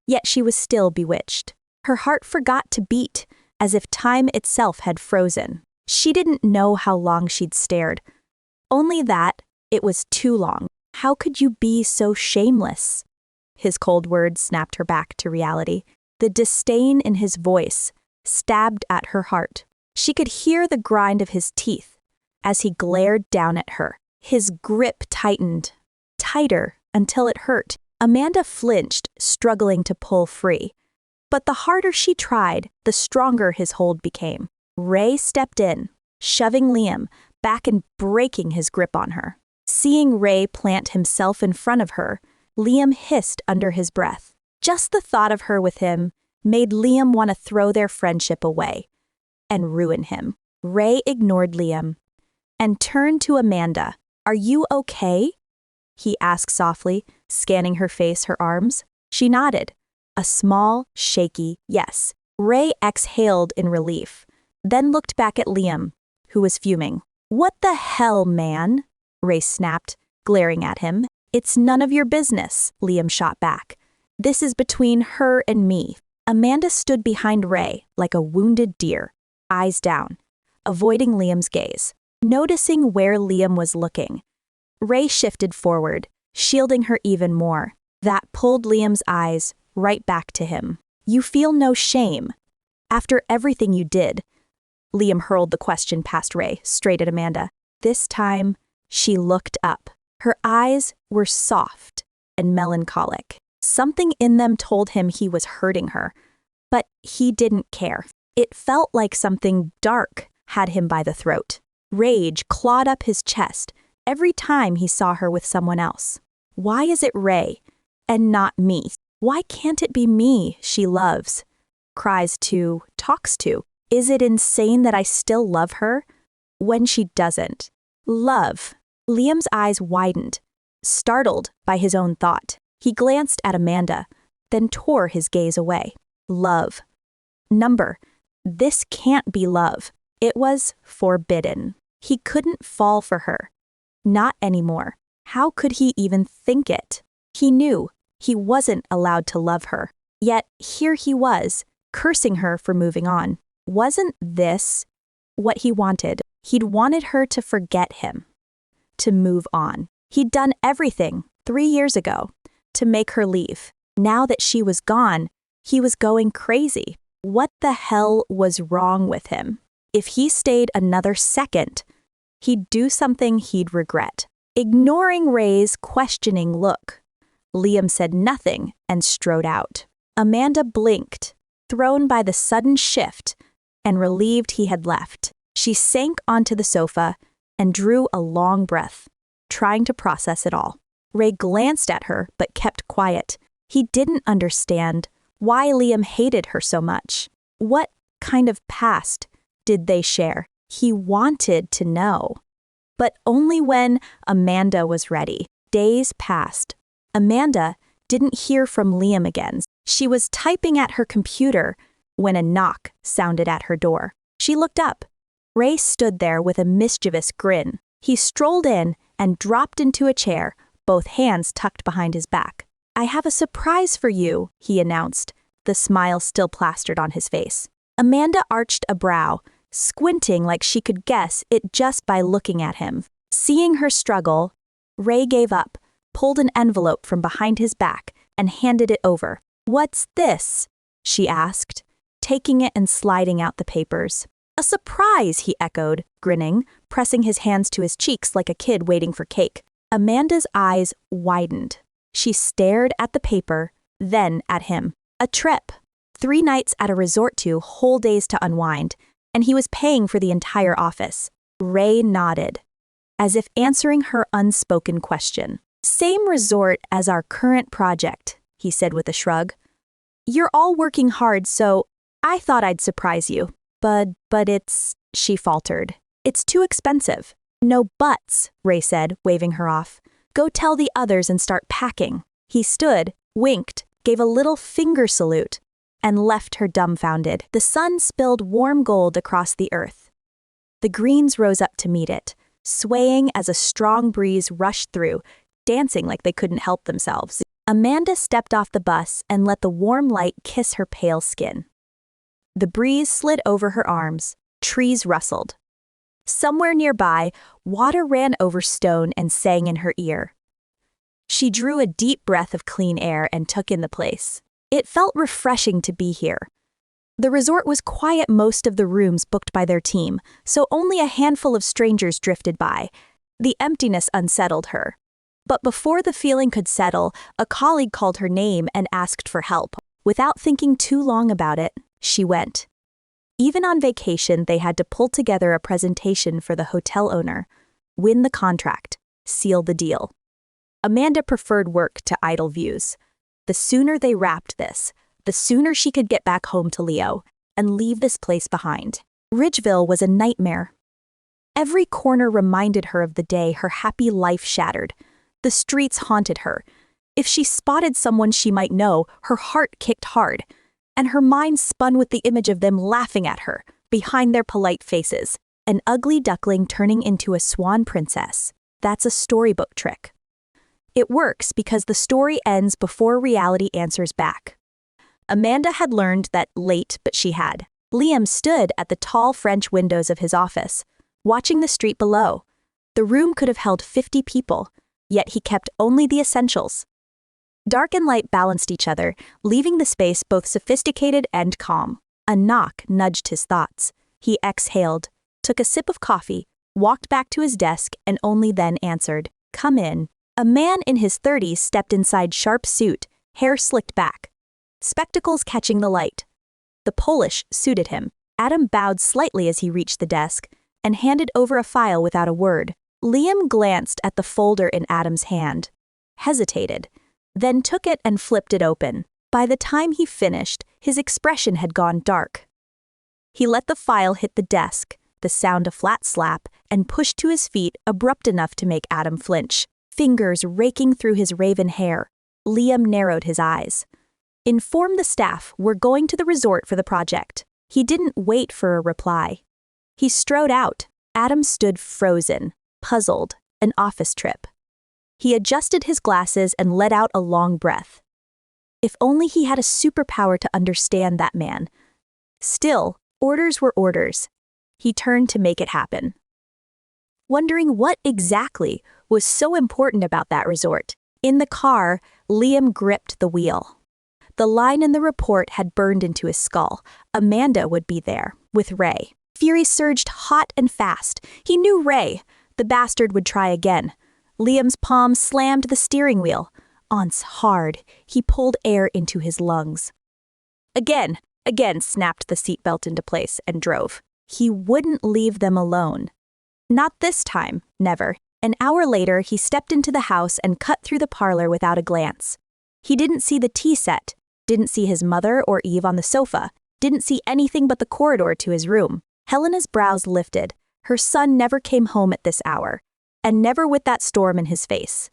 yet she was still bewitched. Her heart forgot to beat, as if time itself had frozen. She didn't know how long she'd stared, only that it was too long. How could you be so shameless? His cold words snapped her back to reality. The disdain in his voice stabbed at her heart. She could hear the grind of his teeth as he glared down at her. His grip tightened, tighter until it hurt. Amanda flinched, struggling to pull free. But the harder she tried, the stronger his hold became. Ray stepped in, shoving Liam back and breaking his grip on her. Seeing Ray plant himself in front of her, Liam hissed under his breath. Just the thought of her with him made Liam want to throw their friendship away and ruin him. Ray ignored Liam and turned to Amanda. "Are you okay?" he asked softly, scanning her face, her arms. She nodded. A small, shaky yes. Ray exhaled in relief, then looked back at Liam, who was fuming. "What the hell, man?" Ray snapped, glaring at him. "It's none of your business," Liam shot back. "This is between her and me." Amanda stood behind Ray like a wounded deer, eyes down, avoiding Liam's gaze. Noticing where Liam was looking, Ray shifted forward, shielding her even more. That pulled Liam's eyes right back to him. "You feel no shame after everything you did?" Liam hurled the question past Ray, straight at Amanda. This time, she looked up. Her eyes were soft and melancholic. Something in them told him he was hurting her, but he didn't care. It felt like something dark had him by the throat. Rage clawed up his chest every time he saw her with someone else. Why is it Ray and not me? Why can't it be me she loves, cries to, talks to? Is it insane that I still love her when she doesn't? Love. Liam's eyes widened, startled by his own thought. He glanced at Amanda, then tore his gaze away. Love. Number. This can't be love. It was forbidden. He couldn't fall for her. Not anymore. How could he even think it? He knew he wasn't allowed to love her. Yet here he was, cursing her for moving on. Wasn't this what he wanted? He'd wanted her to forget him, to move on. He'd done everything 3 years ago to make her leave. Now that she was gone, he was going crazy. What the hell was wrong with him? If he stayed another second, he'd do something he'd regret. Ignoring Ray's questioning look, Liam said nothing and strode out. Amanda blinked, thrown by the sudden shift and relieved he had left. She sank onto the sofa and drew a long breath, trying to process it all. Ray glanced at her but kept quiet. He didn't understand why Liam hated her so much. What kind of past did they share? He wanted to know. But only when Amanda was ready. Days passed. Amanda didn't hear from Liam again. She was typing at her computer when a knock sounded at her door. She looked up. Ray stood there with a mischievous grin. He strolled in and dropped into a chair, both hands tucked behind his back. "I have a surprise for you," he announced, the smile still plastered on his face. Amanda arched a brow, squinting like she could guess it just by looking at him. Seeing her struggle, Ray gave up, pulled an envelope from behind his back, and handed it over. "What's this?" she asked, taking it and sliding out the papers. "A surprise," he echoed, grinning, pressing his hands to his cheeks like a kid waiting for cake. Amanda's eyes widened. She stared at the paper, then at him. A trip. 3 nights at a resort, 2 whole days to unwind, and he was paying for the entire office. Ray nodded, as if answering her unspoken question. "Same resort as our current project," he said with a shrug. "You're all working hard, so I thought I'd surprise you. But it's," she faltered. "It's too expensive." "No buts," Ray said, waving her off. "Go tell the others and start packing." He stood, winked, gave a little finger salute, and left her dumbfounded. The sun spilled warm gold across the earth. The greens rose up to meet it, swaying as a strong breeze rushed through, dancing like they couldn't help themselves. Amanda stepped off the bus and let the warm light kiss her pale skin. The breeze slid over her arms, trees rustled. Somewhere nearby, water ran over stone and sang in her ear. She drew a deep breath of clean air and took in the place. It felt refreshing to be here. The resort was quiet, most of the rooms booked by their team, so only a handful of strangers drifted by. The emptiness unsettled her. But before the feeling could settle, a colleague called her name and asked for help. Without thinking too long about it, she went. Even on vacation, they had to pull together a presentation for the hotel owner, win the contract, seal the deal. Amanda preferred work to idle views. The sooner they wrapped this, the sooner she could get back home to Leo and leave this place behind. Ridgeville was a nightmare. Every corner reminded her of the day her happy life shattered. The streets haunted her. If she spotted someone she might know, her heart kicked hard, and her mind spun with the image of them laughing at her, behind their polite faces. An ugly duckling turning into a swan princess. That's a storybook trick. It works because the story ends before reality answers back. Amanda had learned that late, but she had. Liam stood at the tall French windows of his office, watching the street below. The room could have held 50 people, yet he kept only the essentials. Dark and light balanced each other, leaving the space both sophisticated and calm. A knock nudged his thoughts. He exhaled, took a sip of coffee, walked back to his desk, and only then answered, "Come in." A man in his 30s stepped inside, sharp suit, hair slicked back, spectacles catching the light. The Polish suited him. Adam bowed slightly as he reached the desk and handed over a file without a word. Liam glanced at the folder in Adam's hand, hesitated, then took it and flipped it open. By the time he finished, his expression had gone dark. He let the file hit the desk, the sound a flat slap, and pushed to his feet, abrupt enough to make Adam flinch. Fingers raking through his raven hair, Liam narrowed his eyes. "Inform the staff we're going to the resort for the project." He didn't wait for a reply. He strode out. Adam stood frozen, puzzled, an office trip. He adjusted his glasses and let out a long breath. If only he had a superpower to understand that man. Still, orders were orders. He turned to make it happen. Wondering what exactly was so important about that resort. In the car, Liam gripped the wheel. The line in the report had burned into his skull. Amanda would be there, with Ray. Fury surged hot and fast. He knew Ray. The bastard would try again. Liam's palm slammed the steering wheel. Once hard, he pulled air into his lungs. Again snapped the seatbelt into place and drove. He wouldn't leave them alone. Not this time, never. An hour later, he stepped into the house and cut through the parlor without a glance. He didn't see the tea set, didn't see his mother or Eve on the sofa, didn't see anything but the corridor to his room. Helena's brows lifted. Her son never came home at this hour, and never with that storm in his face.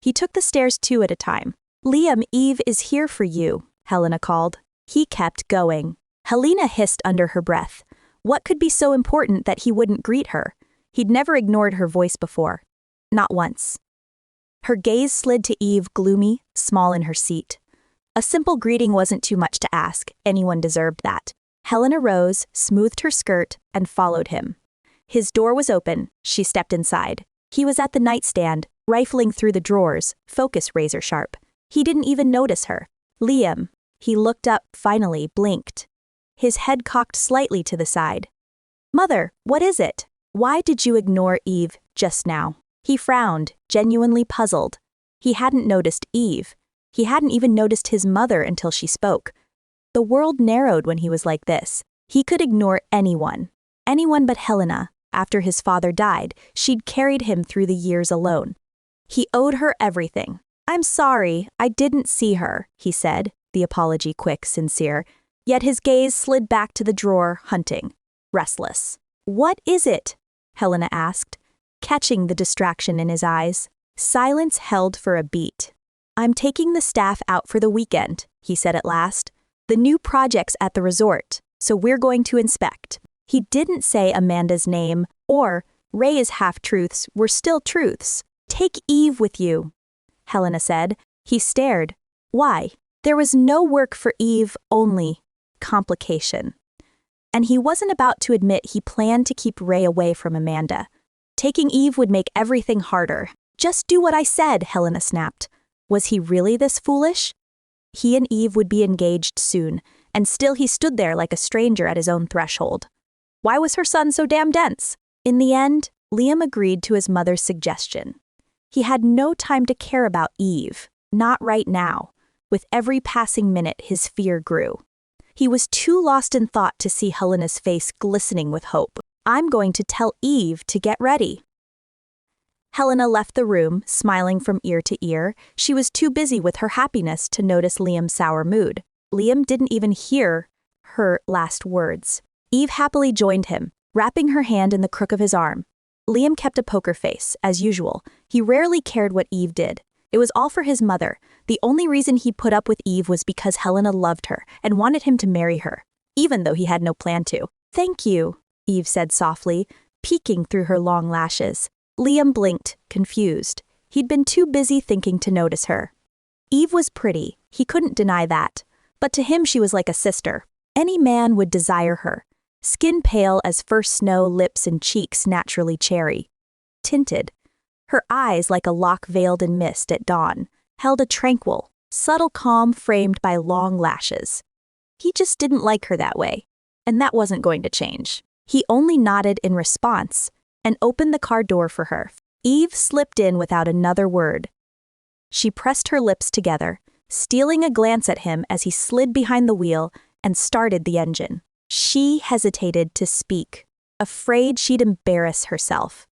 He took the stairs 2 at a time. "Liam, Eve is here for you," Helena called. He kept going. Helena hissed under her breath. What could be so important that he wouldn't greet her? He'd never ignored her voice before. Not once. Her gaze slid to Eve, gloomy, small in her seat. A simple greeting wasn't too much to ask. Anyone deserved that. Helena rose, smoothed her skirt, and followed him. His door was open. She stepped inside. He was at the nightstand, rifling through the drawers, focus razor sharp. He didn't even notice her. "Liam." He looked up, finally, blinked. His head cocked slightly to the side. "Mother, what is it? Why did you ignore Eve just now?" He frowned, genuinely puzzled. He hadn't noticed Eve. He hadn't even noticed his mother until she spoke. The world narrowed when he was like this. He could ignore anyone. Anyone but Helena. After his father died, she'd carried him through the years alone. He owed her everything. "I'm sorry, I didn't see her," he said, the apology quick, sincere. Yet his gaze slid back to the drawer, hunting. Restless. "What is it?" Helena asked, catching the distraction in his eyes. Silence held for a beat. "I'm taking the staff out for the weekend," he said at last. "The new project's at the resort, so we're going to inspect." He didn't say Amanda's name, or Ray's half-truths were still truths. "Take Eve with you," Helena said. He stared. Why? There was no work for Eve, only complication. And he wasn't about to admit he planned to keep Ray away from Amanda. Taking Eve would make everything harder. "Just do what I said," Helena snapped. Was he really this foolish? He and Eve would be engaged soon, and still he stood there like a stranger at his own threshold. Why was her son so damn dense? In the end, Liam agreed to his mother's suggestion. He had no time to care about Eve, not right now. With every passing minute, his fear grew. He was too lost in thought to see Helena's face glistening with hope. "I'm going to tell Eve to get ready." Helena left the room, smiling from ear to ear. She was too busy with her happiness to notice Liam's sour mood. Liam didn't even hear her last words. Eve happily joined him, wrapping her hand in the crook of his arm. Liam kept a poker face, as usual. He rarely cared what Eve did. It was all for his mother. The only reason he put up with Eve was because Helena loved her and wanted him to marry her, even though he had no plan to. "Thank you," Eve said softly, peeking through her long lashes. Liam blinked, confused. He'd been too busy thinking to notice her. Eve was pretty, he couldn't deny that. But to him she was like a sister. Any man would desire her. Skin pale as first snow, lips and cheeks naturally cherry. Tinted. Her eyes, like a lock veiled in mist at dawn, held a tranquil, subtle calm framed by long lashes. He just didn't like her that way, and that wasn't going to change. He only nodded in response and opened the car door for her. Eve slipped in without another word. She pressed her lips together, stealing a glance at him as he slid behind the wheel and started the engine. She hesitated to speak, afraid she'd embarrass herself.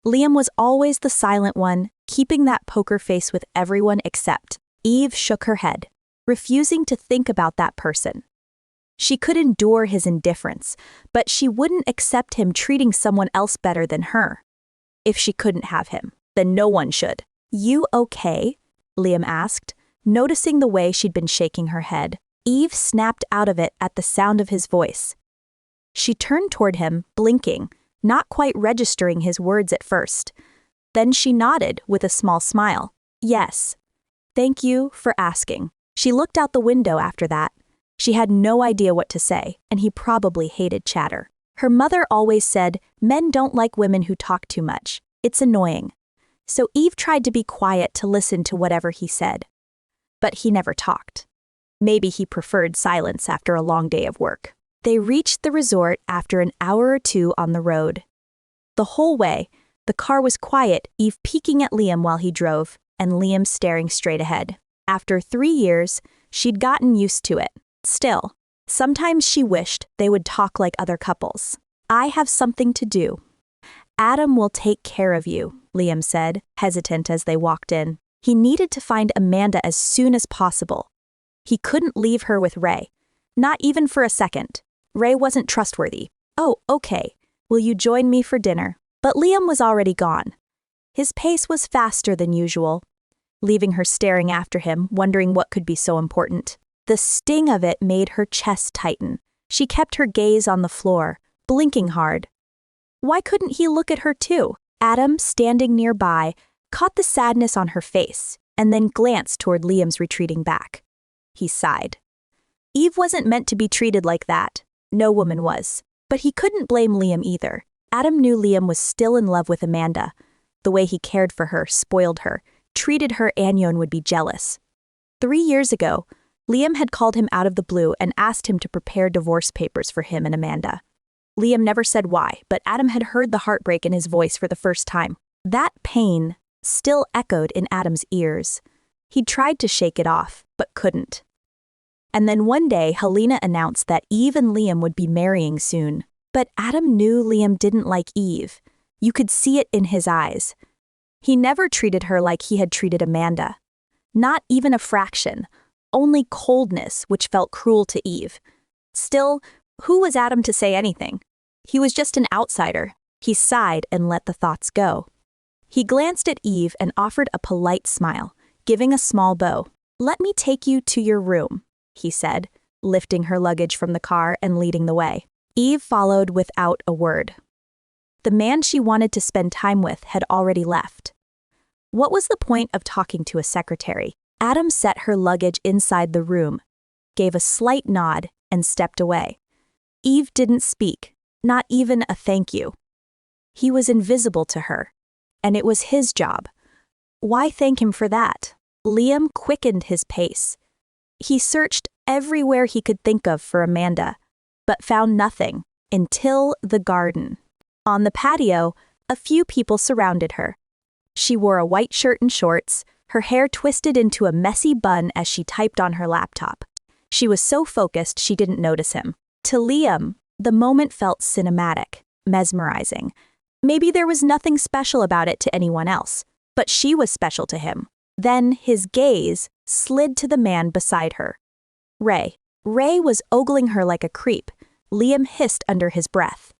Liam was always the silent one, keeping that poker face with everyone except. Eve shook her head, refusing to think about that person. She could endure his indifference, but she wouldn't accept him treating someone else better than her. If she couldn't have him, then no one should. "You okay?" Liam asked, noticing the way she'd been shaking her head. Eve snapped out of it at the sound of his voice. She turned toward him, blinking, not quite registering his words at first. Then she nodded with a small smile. "Yes. Thank you for asking." She looked out the window after that. She had no idea what to say, and he probably hated chatter. Her mother always said, "Men don't like women who talk too much. It's annoying." So Eve tried to be quiet to listen to whatever he said. But he never talked. Maybe he preferred silence after a long day of work. They reached the resort after an hour or two on the road. The whole way, the car was quiet, Eve peeking at Liam while he drove, and Liam staring straight ahead. After 3 years, she'd gotten used to it. Still, sometimes she wished they would talk like other couples. "I have something to do." "Adam will take care of you," Liam said, hesitant as they walked in. He needed to find Amanda as soon as possible. He couldn't leave her with Ray. Not even for a second. Ray wasn't trustworthy. "Oh, okay. Will you join me for dinner?" But Liam was already gone. His pace was faster than usual, leaving her staring after him, wondering what could be so important. The sting of it made her chest tighten. She kept her gaze on the floor, blinking hard. Why couldn't he look at her too? Adam, standing nearby, caught the sadness on her face and then glanced toward Liam's retreating back. He sighed. Eve wasn't meant to be treated like that. No woman was. But he couldn't blame Liam either. Adam knew Liam was still in love with Amanda. The way he cared for her, spoiled her, treated her, Anyon would be jealous. 3 years ago, Liam had called him out of the blue and asked him to prepare divorce papers for him and Amanda. Liam never said why, but Adam had heard the heartbreak in his voice for the first time. That pain still echoed in Adam's ears. He tried to shake it off, but couldn't. And then one day, Helena announced that Eve and Liam would be marrying soon. But Adam knew Liam didn't like Eve. You could see it in his eyes. He never treated her like he had treated Amanda. Not even a fraction. Only coldness, which felt cruel to Eve. Still, who was Adam to say anything? He was just an outsider. He sighed and let the thoughts go. He glanced at Eve and offered a polite smile, giving a small bow. "Let me take you to your room," he said, lifting her luggage from the car and leading the way. Eve followed without a word. The man she wanted to spend time with had already left. What was the point of talking to a secretary? Adam set her luggage inside the room, gave a slight nod, and stepped away. Eve didn't speak, not even a thank you. He was invisible to her, and it was his job. Why thank him for that? Liam quickened his pace. He searched everywhere he could think of for Amanda, but found nothing until the garden. On the patio, a few people surrounded her. She wore a white shirt and shorts, her hair twisted into a messy bun as she typed on her laptop. She was so focused she didn't notice him. To Liam, the moment felt cinematic, mesmerizing. Maybe there was nothing special about it to anyone else, but she was special to him. Then his gaze slid to the man beside her. Ray. Ray was ogling her like a creep. Liam hissed under his breath.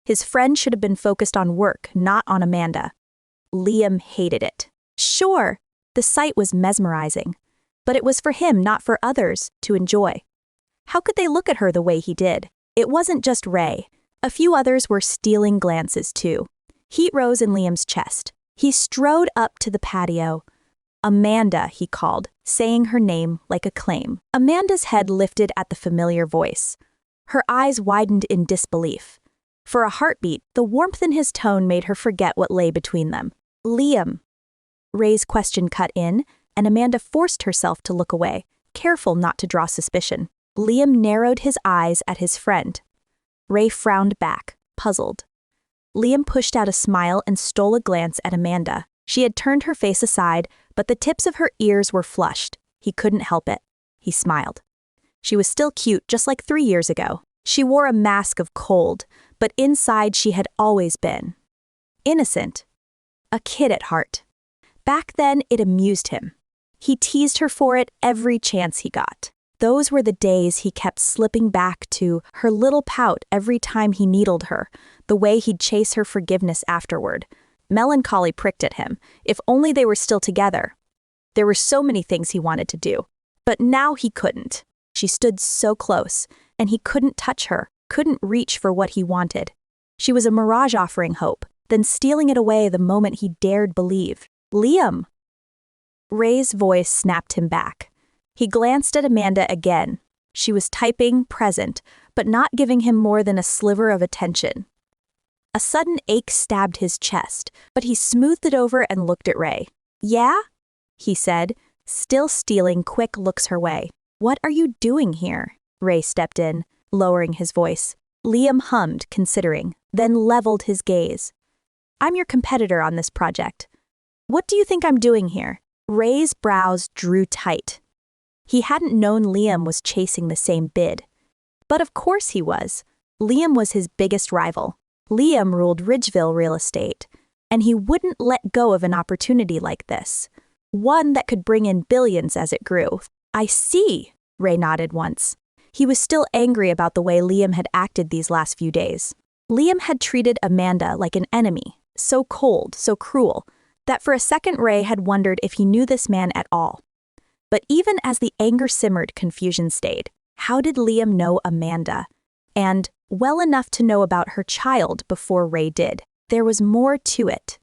His friend should have been focused on work, not on Amanda. Liam hated it. Sure, the sight was mesmerizing, but it was for him, not for others, to enjoy. How could they look at her the way he did? It wasn't just Ray. A few others were stealing glances too. Heat rose in Liam's chest. He strode up to the patio. "Amanda," he called, saying her name like a claim. Amanda's head lifted at the familiar voice. Her eyes widened in disbelief. For a heartbeat, the warmth in his tone made her forget what lay between them. "Liam." Ray's question cut in, and Amanda forced herself to look away, careful not to draw suspicion. Liam narrowed his eyes at his friend. Ray frowned back, puzzled. Liam pushed out a smile and stole a glance at Amanda. She had turned her face aside, but the tips of her ears were flushed. He couldn't help it. He smiled. She was still cute, just like 3 years ago. She wore a mask of cold, but inside she had always been. Innocent. A kid at heart. Back then, it amused him. He teased her for it every chance he got. Those were the days he kept slipping back to, her little pout every time he needled her, the way he'd chase her forgiveness afterward. Melancholy pricked at him. If only they were still together. There were so many things he wanted to do. But now he couldn't. She stood so close, and he couldn't touch her, couldn't reach for what he wanted. She was a mirage offering hope, then stealing it away the moment he dared believe. "Liam!" Ray's voice snapped him back. He glanced at Amanda again. She was typing, present, but not giving him more than a sliver of attention. A sudden ache stabbed his chest, but he smoothed it over and looked at Ray. "Yeah?" he said, still stealing quick looks her way. "What are you doing here?" Ray stepped in, lowering his voice. Liam hummed, considering, then leveled his gaze. "I'm your competitor on this project. What do you think I'm doing here?" Ray's brows drew tight. He hadn't known Liam was chasing the same bid. But of course he was. Liam was his biggest rival. Liam ruled Ridgeville real estate, and he wouldn't let go of an opportunity like this. one that could bring in billions as it grew. I see, Ray nodded once. He was still angry about the way Liam had acted these last few days. Liam had treated Amanda like an enemy, so cold, so cruel, that for a second Ray had wondered if he knew this man at all. But even as the anger simmered, confusion stayed. How did Liam know Amanda? And well enough to know about her child before Ray did. There was more to it.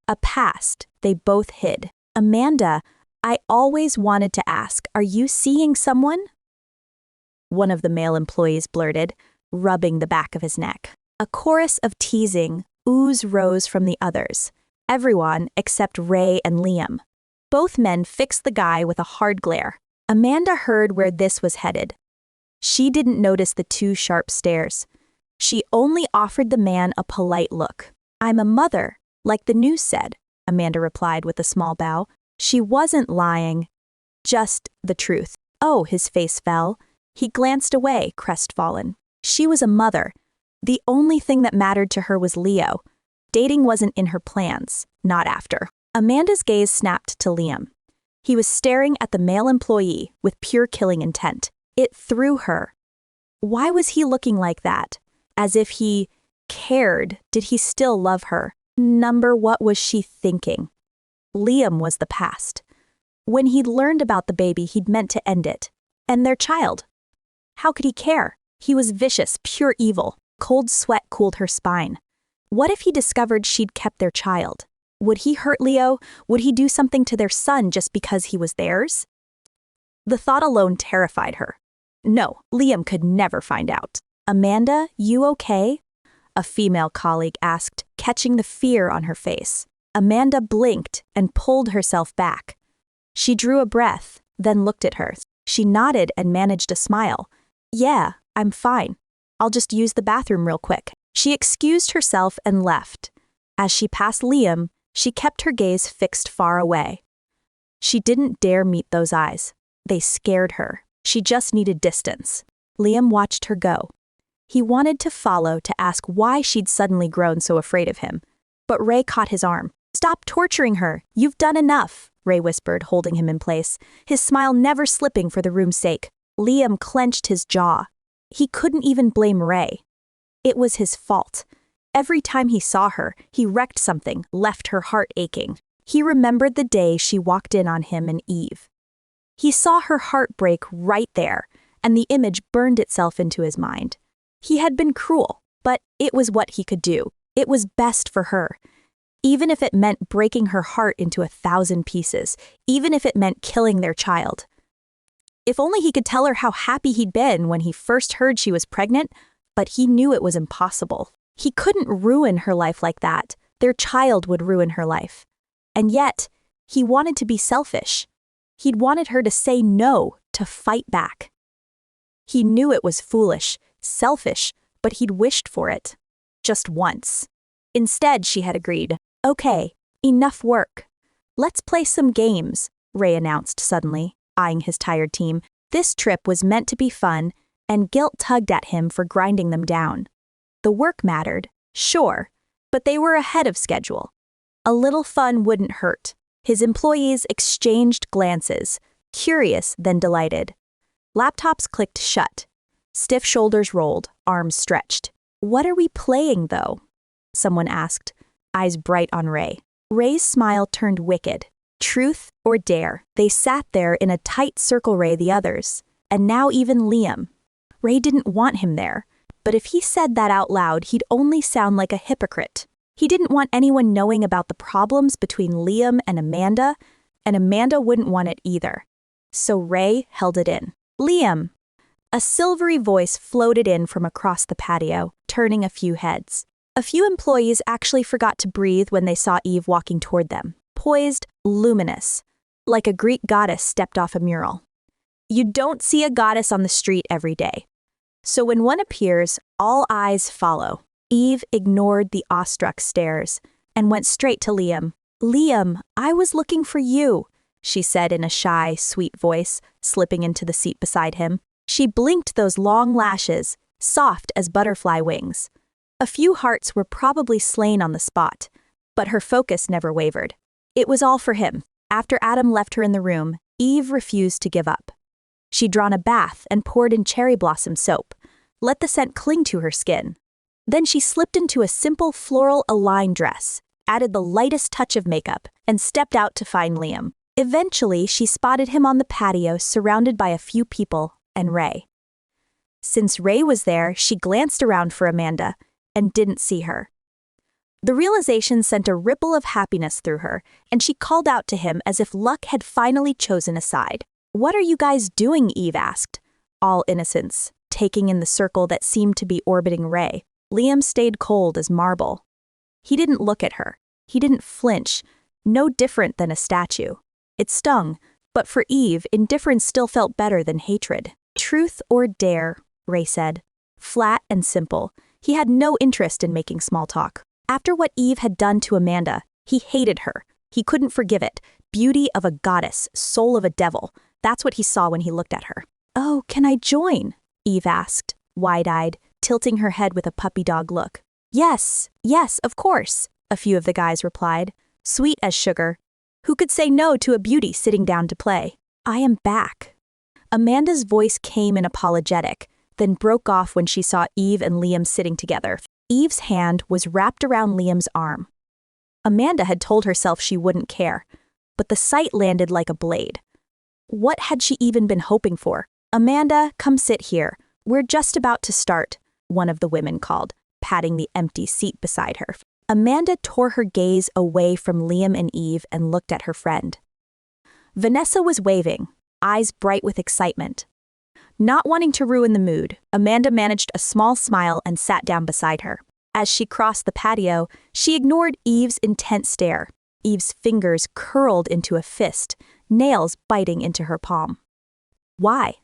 A past they both hid. Amanda, I always wanted to ask, are you seeing someone? One of the male employees blurted, rubbing the back of his neck. A chorus of teasing ooze rose from the others. Everyone except Ray and Liam. Both men fixed the guy with a hard glare. Amanda heard where this was headed. She didn't notice the two sharp stares. She only offered the man a polite look. I'm a mother, like the news said, Amanda replied with a small bow. She wasn't lying. Just the truth. Oh, his face fell. He glanced away, crestfallen. She was a mother. The only thing that mattered to her was Leo. Dating wasn't in her plans, not after. Amanda's gaze snapped to Liam. He was staring at the male employee with pure killing intent. It threw her. Why was he looking like that? As if he cared. Did he still love her? What was she thinking? Liam was the past. When he'd learned about the baby, he'd meant to end it. And their child. How could he care? He was vicious, pure evil. Cold sweat cooled her spine. What if he discovered she'd kept their child? Would he hurt Leo? Would he do something to their son just because he was theirs? The thought alone terrified her. No, Liam could never find out. Amanda, you okay? A female colleague asked, catching the fear on her face. Amanda blinked and pulled herself back. She drew a breath, then looked at her. She nodded and managed a smile. Yeah, I'm fine. I'll just use the bathroom real quick. She excused herself and left. As she passed Liam, she kept her gaze fixed far away. She didn't dare meet those eyes. They scared her. She just needed distance. Liam watched her go. He wanted to follow to ask why she'd suddenly grown so afraid of him. But Ray caught his arm. Stop torturing her. You've done enough, Ray whispered, holding him in place, his smile never slipping for the room's sake. Liam clenched his jaw. He couldn't even blame Ray. It was his fault. Every time he saw her, he wrecked something, left her heart aching. He remembered the day she walked in on him and Eve. He saw her heart break right there, and the image burned itself into his mind. He had been cruel, but it was what he could do. It was best for her. Even if it meant breaking her heart into 1,000 pieces, even if it meant killing their child. If only he could tell her how happy he'd been when he first heard she was pregnant, but he knew it was impossible. He couldn't ruin her life like that. Their child would ruin her life. And yet, he wanted to be selfish. He'd wanted her to say no, to fight back. He knew it was foolish, selfish, but he'd wished for it. Just once. Instead, she had agreed, okay, enough work. Let's play some games, Ray announced suddenly, eyeing his tired team. This trip was meant to be fun, and guilt tugged at him for grinding them down. The work mattered, sure, but they were ahead of schedule. A little fun wouldn't hurt. His employees exchanged glances, curious then delighted. Laptops clicked shut. Stiff shoulders rolled, arms stretched. What are we playing, though? Someone asked, eyes bright on Ray. Ray's smile turned wicked. Truth or dare? They sat there in a tight circle, Ray the others, and now even Liam. Ray didn't want him there, but if he said that out loud, he'd only sound like a hypocrite. He didn't want anyone knowing about the problems between Liam and Amanda wouldn't want it either. So Ray held it in. Liam! A silvery voice floated in from across the patio, turning a few heads. A few employees actually forgot to breathe when they saw Eve walking toward them, poised, luminous, like a Greek goddess stepped off a mural. You don't see a goddess on the street every day. So when one appears, all eyes follow. Eve ignored the awestruck stares and went straight to Liam. Liam, I was looking for you, she said in a shy, sweet voice, slipping into the seat beside him. She blinked those long lashes, soft as butterfly wings. A few hearts were probably slain on the spot, but her focus never wavered. It was all for him. After Adam left her in the room, Eve refused to give up. She'd drawn a bath and poured in cherry blossom soap, let the scent cling to her skin. Then she slipped into a simple floral Align dress, added the lightest touch of makeup, and stepped out to find Liam. Eventually, she spotted him on the patio surrounded by a few people and Ray. Since Ray was there, she glanced around for Amanda and didn't see her. The realization sent a ripple of happiness through her, and she called out to him as if luck had finally chosen a side. "What are you guys doing?" Eve asked, all innocence, taking in the circle that seemed to be orbiting Ray. Liam stayed cold as marble. He didn't look at her. He didn't flinch, no different than a statue. It stung, but for Eve, indifference still felt better than hatred. "Truth or dare," Ray said. Flat and simple. He had no interest in making small talk. After what Eve had done to Amanda, he hated her. He couldn't forgive it. Beauty of a goddess, soul of a devil. That's what he saw when he looked at her. "Oh, can I join?" Eve asked, wide-eyed, tilting her head with a puppy dog look. Yes, of course," a few of the guys replied, sweet as sugar. Who could say no to a beauty sitting down to play? "I am back." Amanda's voice came in apologetic, then broke off when she saw Eve and Liam sitting together. Eve's hand was wrapped around Liam's arm. Amanda had told herself she wouldn't care, but the sight landed like a blade. What had she even been hoping for? "Amanda, come sit here. We're just about to start," one of the women called, patting the empty seat beside her. Amanda tore her gaze away from Liam and Eve and looked at her friend. Vanessa was waving, eyes bright with excitement. Not wanting to ruin the mood, Amanda managed a small smile and sat down beside her. As she crossed the patio, she ignored Eve's intense stare. Eve's fingers curled into a fist, nails biting into her palm. Why?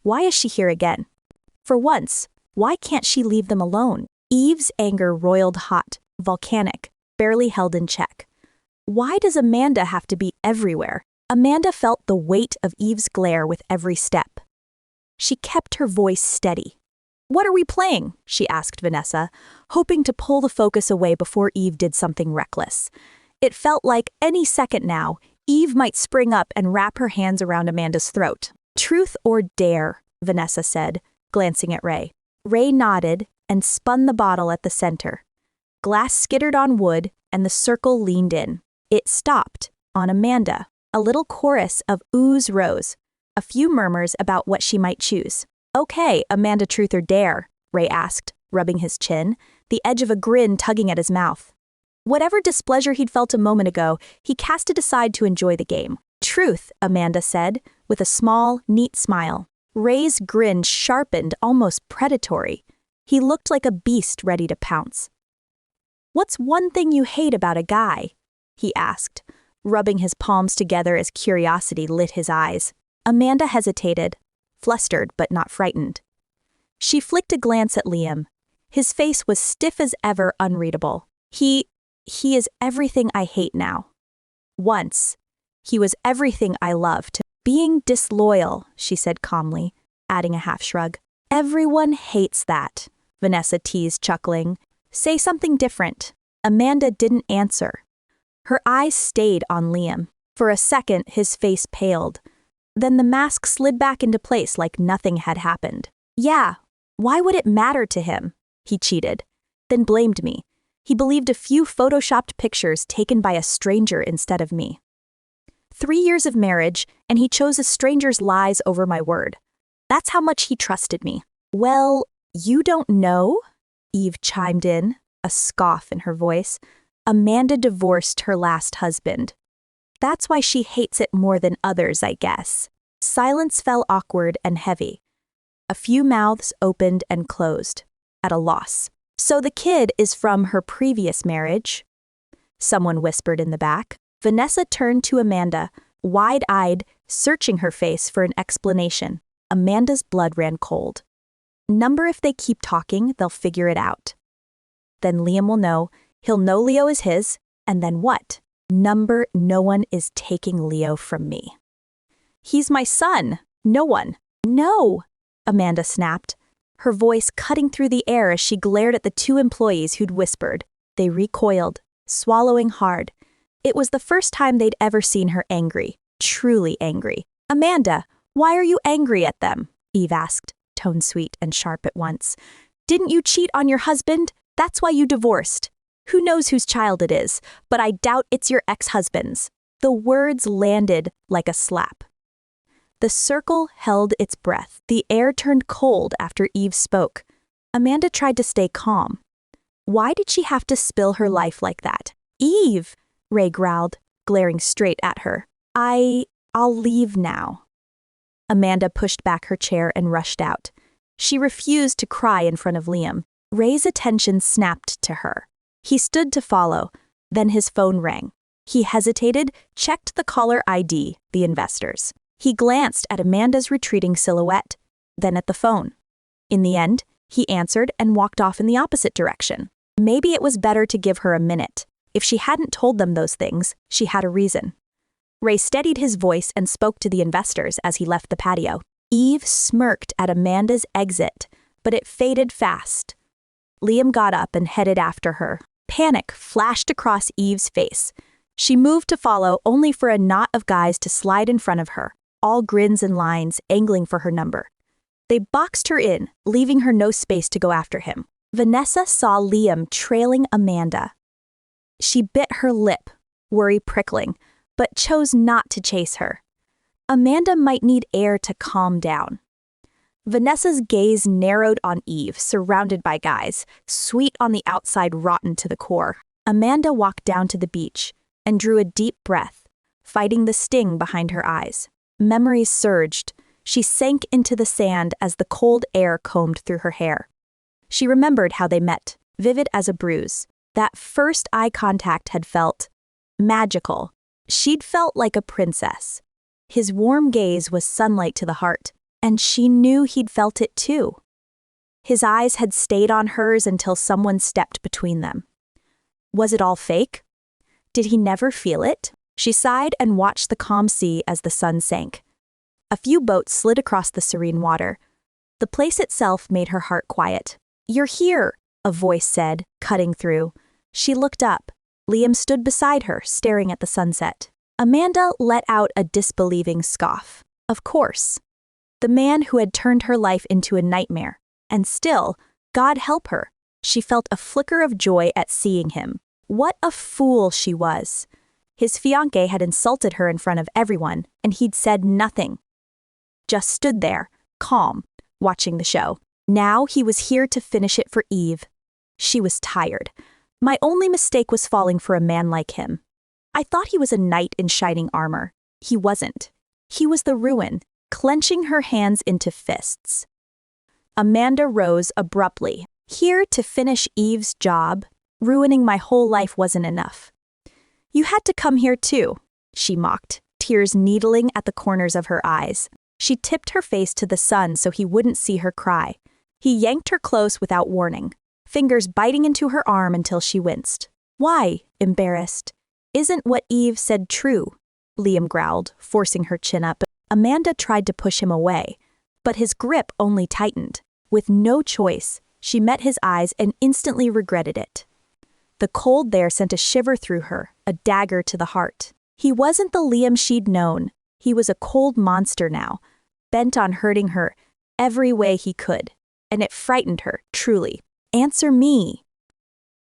Why is she here again? For once, why can't she leave them alone? Eve's anger roiled hot, volcanic, barely held in check. Why does Amanda have to be everywhere? Amanda felt the weight of Eve's glare with every step. She kept her voice steady. "What are we playing?" she asked Vanessa, hoping to pull the focus away before Eve did something reckless. It felt like any second now, Eve might spring up and wrap her hands around Amanda's throat. "Truth or dare," Vanessa said, glancing at Ray. Ray nodded and spun the bottle at the center. Glass skittered on wood, and the circle leaned in. It stopped on Amanda. A little chorus of oohs rose, a few murmurs about what she might choose. "Okay, Amanda, truth or dare?" Ray asked, rubbing his chin, the edge of a grin tugging at his mouth. Whatever displeasure he'd felt a moment ago, he cast it aside to enjoy the game. "Truth," Amanda said, with a small, neat smile. Ray's grin sharpened, almost predatory. He looked like a beast ready to pounce. "What's one thing you hate about a guy?" he asked, rubbing his palms together as curiosity lit his eyes. Amanda hesitated, flustered but not frightened. She flicked a glance at Liam. His face was stiff as ever, unreadable. He is everything I hate now. Once, he was everything I loved. "Being disloyal," she said calmly, adding a half shrug. "Everyone hates that," Vanessa teased, chuckling. "Say something different." Amanda didn't answer. Her eyes stayed on Liam. For a second, his face paled. Then the mask slid back into place like nothing had happened. "Yeah, why would it matter to him?" He cheated, then blamed me. He believed a few photoshopped pictures taken by a stranger instead of me. 3 years of marriage, and he chose a stranger's lies over my word. That's how much he trusted me. "Well, you don't know?" Eve chimed in, a scoff in her voice. "Amanda divorced her last husband. That's why she hates it more than others, I guess." Silence fell awkward and heavy. A few mouths opened and closed, at a loss. "So the kid is from her previous marriage?" Someone whispered in the back. Vanessa turned to Amanda, wide-eyed, searching her face for an explanation. Amanda's blood ran cold. "Number if they keep talking, they'll figure it out. Then Liam will know. He'll know Leo is his, and then what? Number, no one is taking Leo from me. He's my son. No one." "No," Amanda snapped, her voice cutting through the air as she glared at the 2 employees who'd whispered. They recoiled, swallowing hard. It was the first time they'd ever seen her angry, truly angry. "Amanda, why are you angry at them?" Eve asked, tone sweet and sharp at once. "Didn't you cheat on your husband? That's why you divorced. Who knows whose child it is, but I doubt it's your ex-husband's." The words landed like a slap. The circle held its breath. The air turned cold after Eve spoke. Amanda tried to stay calm. Why did she have to spill her life like that? "Eve," Ray growled, glaring straight at her. I'll leave now." Amanda pushed back her chair and rushed out. She refused to cry in front of Liam. Ray's attention snapped to her. He stood to follow, then his phone rang. He hesitated, checked the caller ID, the investors. He glanced at Amanda's retreating silhouette, then at the phone. In the end, he answered and walked off in the opposite direction. Maybe it was better to give her a minute. If she hadn't told them those things, she had a reason. Ray steadied his voice and spoke to the investors as he left the patio. Eve smirked at Amanda's exit, but it faded fast. Liam got up and headed after her. Panic flashed across Eve's face. She moved to follow, only for a knot of guys to slide in front of her, all grins and lines, angling for her number. They boxed her in, leaving her no space to go after him. Vanessa saw Liam trailing Amanda. She bit her lip, worry prickling, but chose not to chase her. Amanda might need air to calm down. Vanessa's gaze narrowed on Eve, surrounded by guys, sweet on the outside, rotten to the core. Amanda walked down to the beach and drew a deep breath, fighting the sting behind her eyes. Memories surged. She sank into the sand as the cold air combed through her hair. She remembered how they met, vivid as a bruise. That first eye contact had felt magical. She'd felt like a princess. His warm gaze was sunlight to the heart, and she knew he'd felt it too. His eyes had stayed on hers until someone stepped between them. Was it all fake? Did he never feel it? She sighed and watched the calm sea as the sun sank. A few boats slid across the serene water. The place itself made her heart quiet. "You're here," a voice said, cutting through. She looked up. Liam stood beside her, staring at the sunset. Amanda let out a disbelieving scoff. Of course. The man who had turned her life into a nightmare. And still, God help her, she felt a flicker of joy at seeing him. What a fool she was. His fiancé had insulted her in front of everyone, and he'd said nothing. Just stood there, calm, watching the show. Now he was here to finish it for Eve. She was tired. My only mistake was falling for a man like him. I thought he was a knight in shining armor. He wasn't. He was the ruin, clenching her hands into fists. Amanda rose abruptly. Here to finish Eve's job, ruining my whole life wasn't enough. "You had to come here too," she mocked, tears needling at the corners of her eyes. She tipped her face to the sun so he wouldn't see her cry. He yanked her close without warning, fingers biting into her arm until she winced. "Why?" embarrassed. "Isn't what Eve said true?" Liam growled, forcing her chin up. Amanda tried to push him away, but his grip only tightened. With no choice, she met his eyes and instantly regretted it. The cold there sent a shiver through her, a dagger to the heart. He wasn't the Liam she'd known. He was a cold monster now, bent on hurting her every way he could, and it frightened her, truly. "Answer me."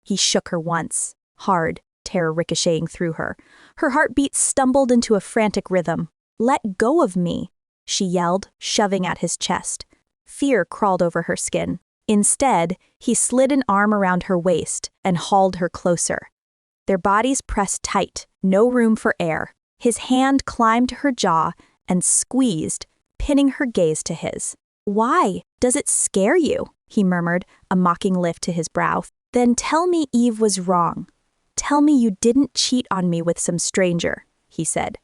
He shook her once, hard, terror ricocheting through her. Her heartbeat stumbled into a frantic rhythm. "Let go of me," she yelled, shoving at his chest. Fear crawled over her skin. Instead, he slid an arm around her waist and hauled her closer. Their bodies pressed tight, no room for air. His hand climbed to her jaw and squeezed, pinning her gaze to his. "Why? Does it scare you?" he murmured, a mocking lift to his brow. "Then tell me Eve was wrong. Tell me you didn't cheat on me with some stranger," he said,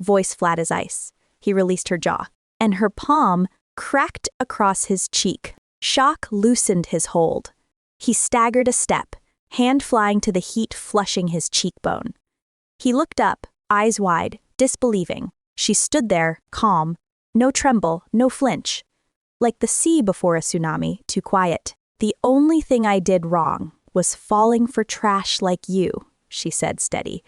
voice flat as ice. He released her jaw, and her palm cracked across his cheek. Shock loosened his hold. He staggered a step, hand flying to the heat flushing his cheekbone. He looked up, eyes wide, disbelieving. She stood there, calm, no tremble, no flinch. Like the sea before a tsunami, too quiet. "The only thing I did wrong was falling for trash like you," she said steady.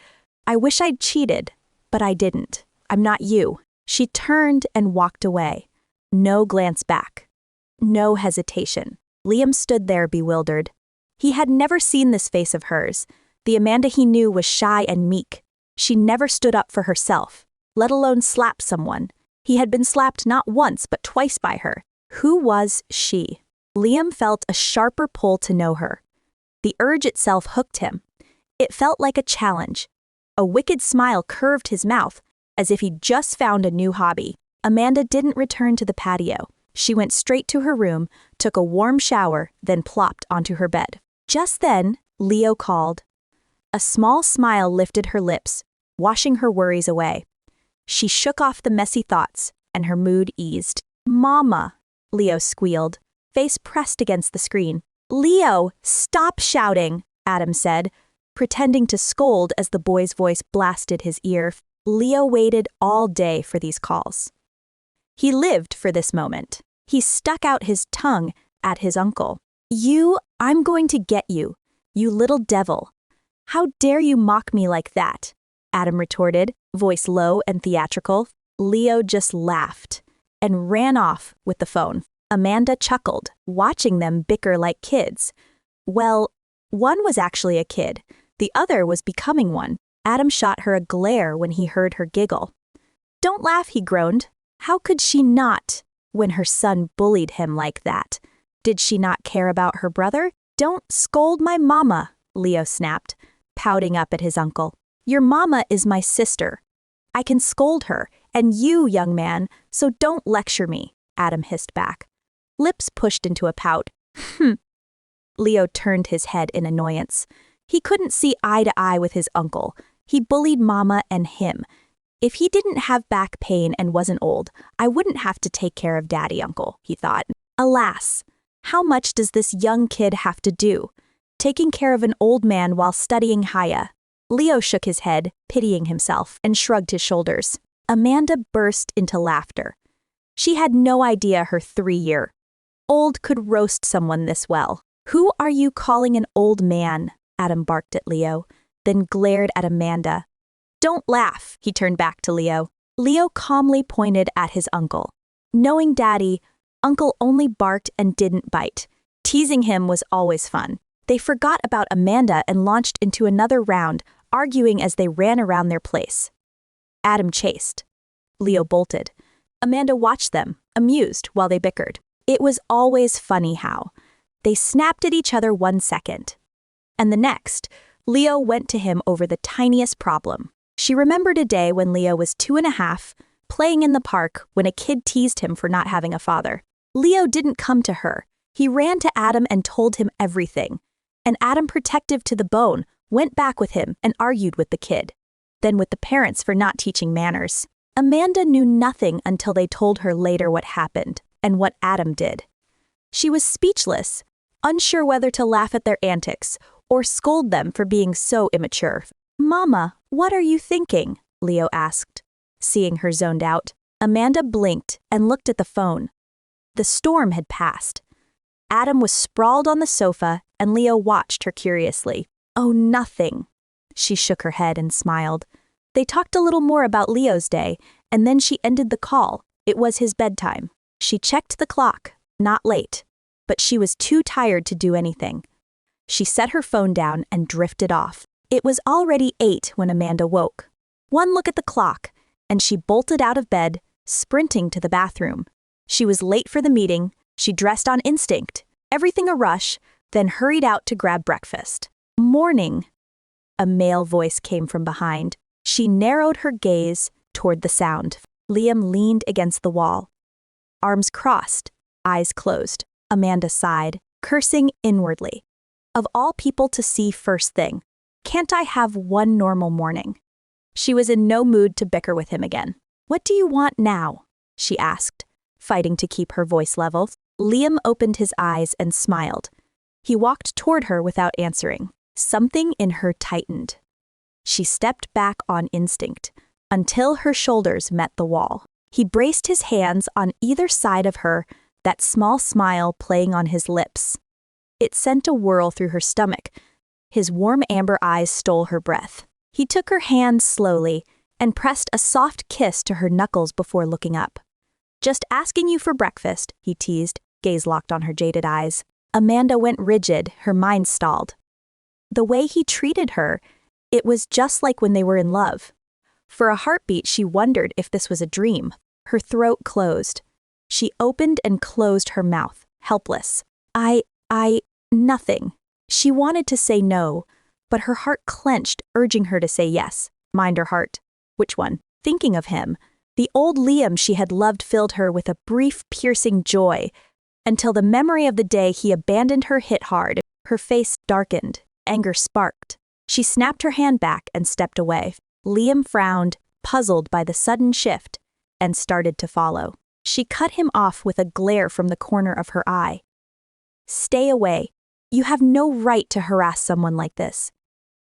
I wish I'd cheated, but I didn't. I'm not you. She turned and walked away. No glance back. No hesitation. Liam stood there bewildered. He had never seen this face of hers. The Amanda he knew was shy and meek. She never stood up for herself, let alone slap someone. He had been slapped not once but twice by her. Who was she? Liam felt a sharper pull to know her. The urge itself hooked him. It felt like a challenge. A wicked smile curved his mouth, as if he'd just found a new hobby. Amanda didn't return to the patio. She went straight to her room, took a warm shower, then plopped onto her bed. Just then, Leo called. A small smile lifted her lips, washing her worries away. She shook off the messy thoughts, and her mood eased. "Mama," Leo squealed, face pressed against the screen. "Leo, stop shouting," Adam said, pretending to scold as the boy's voice blasted his ear. Leo waited all day for these calls. He lived for this moment. He stuck out his tongue at his uncle. I'm going to get you, you little devil. How dare you mock me like that?" Adam retorted, voice low and theatrical. Leo just laughed and ran off with the phone. Amanda chuckled, watching them bicker like kids. Well, one was actually a kid. The other was becoming one. Adam shot her a glare when he heard her giggle. "Don't laugh," he groaned. How could she not, when her son bullied him like that? Did she not care about her brother? "Don't scold my mama," Leo snapped, pouting up at his uncle. "Your mama is my sister. I can scold her, and you, young man, so don't lecture me," Adam hissed back. Lips pushed into a pout. Leo turned his head in annoyance. He couldn't see eye to eye with his uncle. He bullied Mama and him. If he didn't have back pain and wasn't old, I wouldn't have to take care of Daddy Uncle, he thought. Alas, how much does this young kid have to do? Taking care of an old man while studying Haya. Leo shook his head, pitying himself, and shrugged his shoulders. Amanda burst into laughter. She had no idea her 3-year-old could roast someone this well. "Who are you calling an old man?" Adam barked at Leo, then glared at Amanda. "Don't laugh," he turned back to Leo. Leo calmly pointed at his uncle. Knowing Daddy, Uncle only barked and didn't bite. Teasing him was always fun. They forgot about Amanda and launched into another round, arguing as they ran around their place. Adam chased. Leo bolted. Amanda watched them, amused, while they bickered. It was always funny how. They snapped at each other 1 second. And the next, Leo went to him over the tiniest problem. She remembered a day when Leo was 2.5, playing in the park when a kid teased him for not having a father. Leo didn't come to her. He ran to Adam and told him everything. And Adam, protective to the bone, went back with him and argued with the kid. Then with the parents for not teaching manners. Amanda knew nothing until they told her later what happened and what Adam did. She was speechless, unsure whether to laugh at their antics or scold them for being so immature. "Mama, what are you thinking?" Leo asked. Seeing her zoned out, Amanda blinked and looked at the phone. The storm had passed. Adam was sprawled on the sofa, and Leo watched her curiously. "Oh, nothing." She shook her head and smiled. They talked a little more about Leo's day, and then she ended the call. It was his bedtime. She checked the clock, not late, but she was too tired to do anything. She set her phone down and drifted off. It was already 8 when Amanda woke. One look at the clock, and she bolted out of bed, sprinting to the bathroom. She was late for the meeting. She dressed on instinct, everything a rush, then hurried out to grab breakfast. "Morning," a male voice came from behind. She narrowed her gaze toward the sound. Liam leaned against the wall. Arms crossed, eyes closed. Amanda sighed, cursing inwardly. Of all people to see first thing, can't I have one normal morning? She was in no mood to bicker with him again. "What do you want now?" she asked, fighting to keep her voice level. Liam opened his eyes and smiled. He walked toward her without answering. Something in her tightened. She stepped back on instinct, until her shoulders met the wall. He braced his hands on either side of her, that small smile playing on his lips. It sent a whirl through her stomach. His warm amber eyes stole her breath. He took her hand slowly and pressed a soft kiss to her knuckles before looking up. "Just asking you for breakfast," he teased, gaze locked on her jaded eyes. Amanda went rigid, her mind stalled. The way he treated her, it was just like when they were in love. For a heartbeat, she wondered if this was a dream. Her throat closed. She opened and closed her mouth, helpless. Nothing. She wanted to say no, but her heart clenched, urging her to say yes. Mind her heart. Which one? Thinking of him. The old Liam she had loved filled her with a brief, piercing joy, until the memory of the day he abandoned her hit hard. Her face darkened. Anger sparked. She snapped her hand back and stepped away. Liam frowned, puzzled by the sudden shift, and started to follow. She cut him off with a glare from the corner of her eye. "Stay away. You have no right to harass someone like this.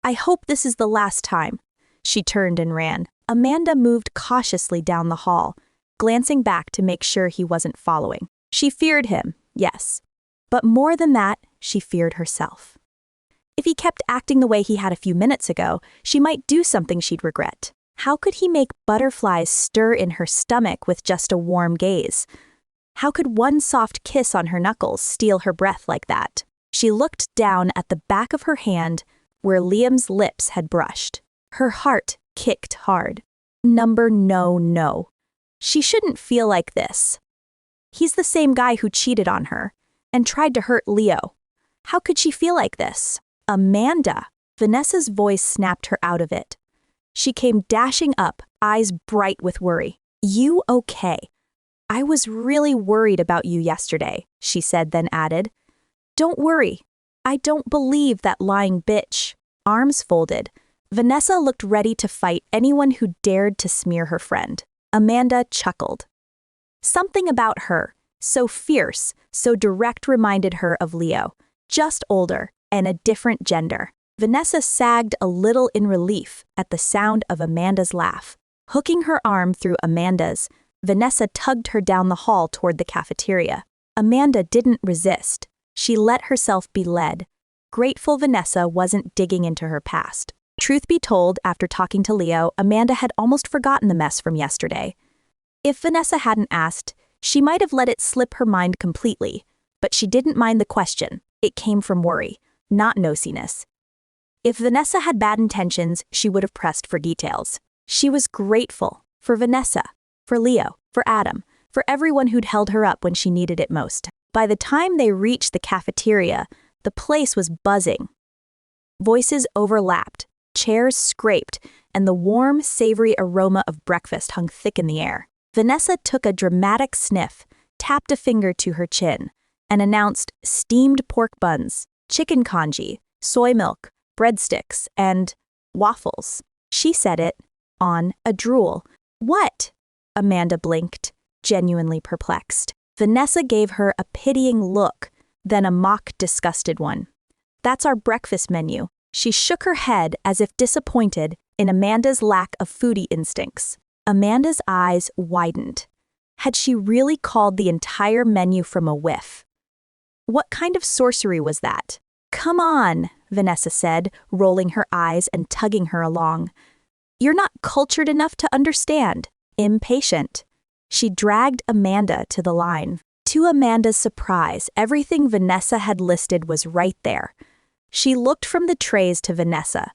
I hope this is the last time." She turned and ran. Amanda moved cautiously down the hall, glancing back to make sure he wasn't following. She feared him, yes. But more than that, she feared herself. If he kept acting the way he had a few minutes ago, she might do something she'd regret. How could he make butterflies stir in her stomach with just a warm gaze? How could one soft kiss on her knuckles steal her breath like that? She looked down at the back of her hand where Liam's lips had brushed. Her heart kicked hard. No. She shouldn't feel like this. He's the same guy who cheated on her and tried to hurt Leo. How could she feel like this? Amanda! Vanessa's voice snapped her out of it. She came dashing up, eyes bright with worry. "You okay? I was really worried about you yesterday," she said, then added, "Don't worry. I don't believe that lying bitch." Arms folded, Vanessa looked ready to fight anyone who dared to smear her friend. Amanda chuckled. Something about her, so fierce, so direct, reminded her of Leo, just older and a different gender. Vanessa sagged a little in relief at the sound of Amanda's laugh. Hooking her arm through Amanda's, Vanessa tugged her down the hall toward the cafeteria. Amanda didn't resist. She let herself be led. Grateful Vanessa wasn't digging into her past. Truth be told, after talking to Leo, Amanda had almost forgotten the mess from yesterday. If Vanessa hadn't asked, she might have let it slip her mind completely, but she didn't mind the question. It came from worry, not nosiness. If Vanessa had bad intentions, she would have pressed for details. She was grateful for Vanessa, for Leo, for Adam, for everyone who'd held her up when she needed it most. By the time they reached the cafeteria, the place was buzzing. Voices overlapped, chairs scraped, and the warm, savory aroma of breakfast hung thick in the air. Vanessa took a dramatic sniff, tapped a finger to her chin, and announced steamed pork buns, chicken congee, soy milk, breadsticks, and waffles. She said it on a drool. "What?" Amanda blinked, genuinely perplexed. Vanessa gave her a pitying look, then a mock disgusted one. "That's our breakfast menu." She shook her head as if disappointed in Amanda's lack of foodie instincts. Amanda's eyes widened. Had she really called the entire menu from a whiff? What kind of sorcery was that? "Come on," Vanessa said, rolling her eyes and tugging her along. "You're not cultured enough to understand." Impatient, she dragged Amanda to the line. To Amanda's surprise, everything Vanessa had listed was right there. She looked from the trays to Vanessa,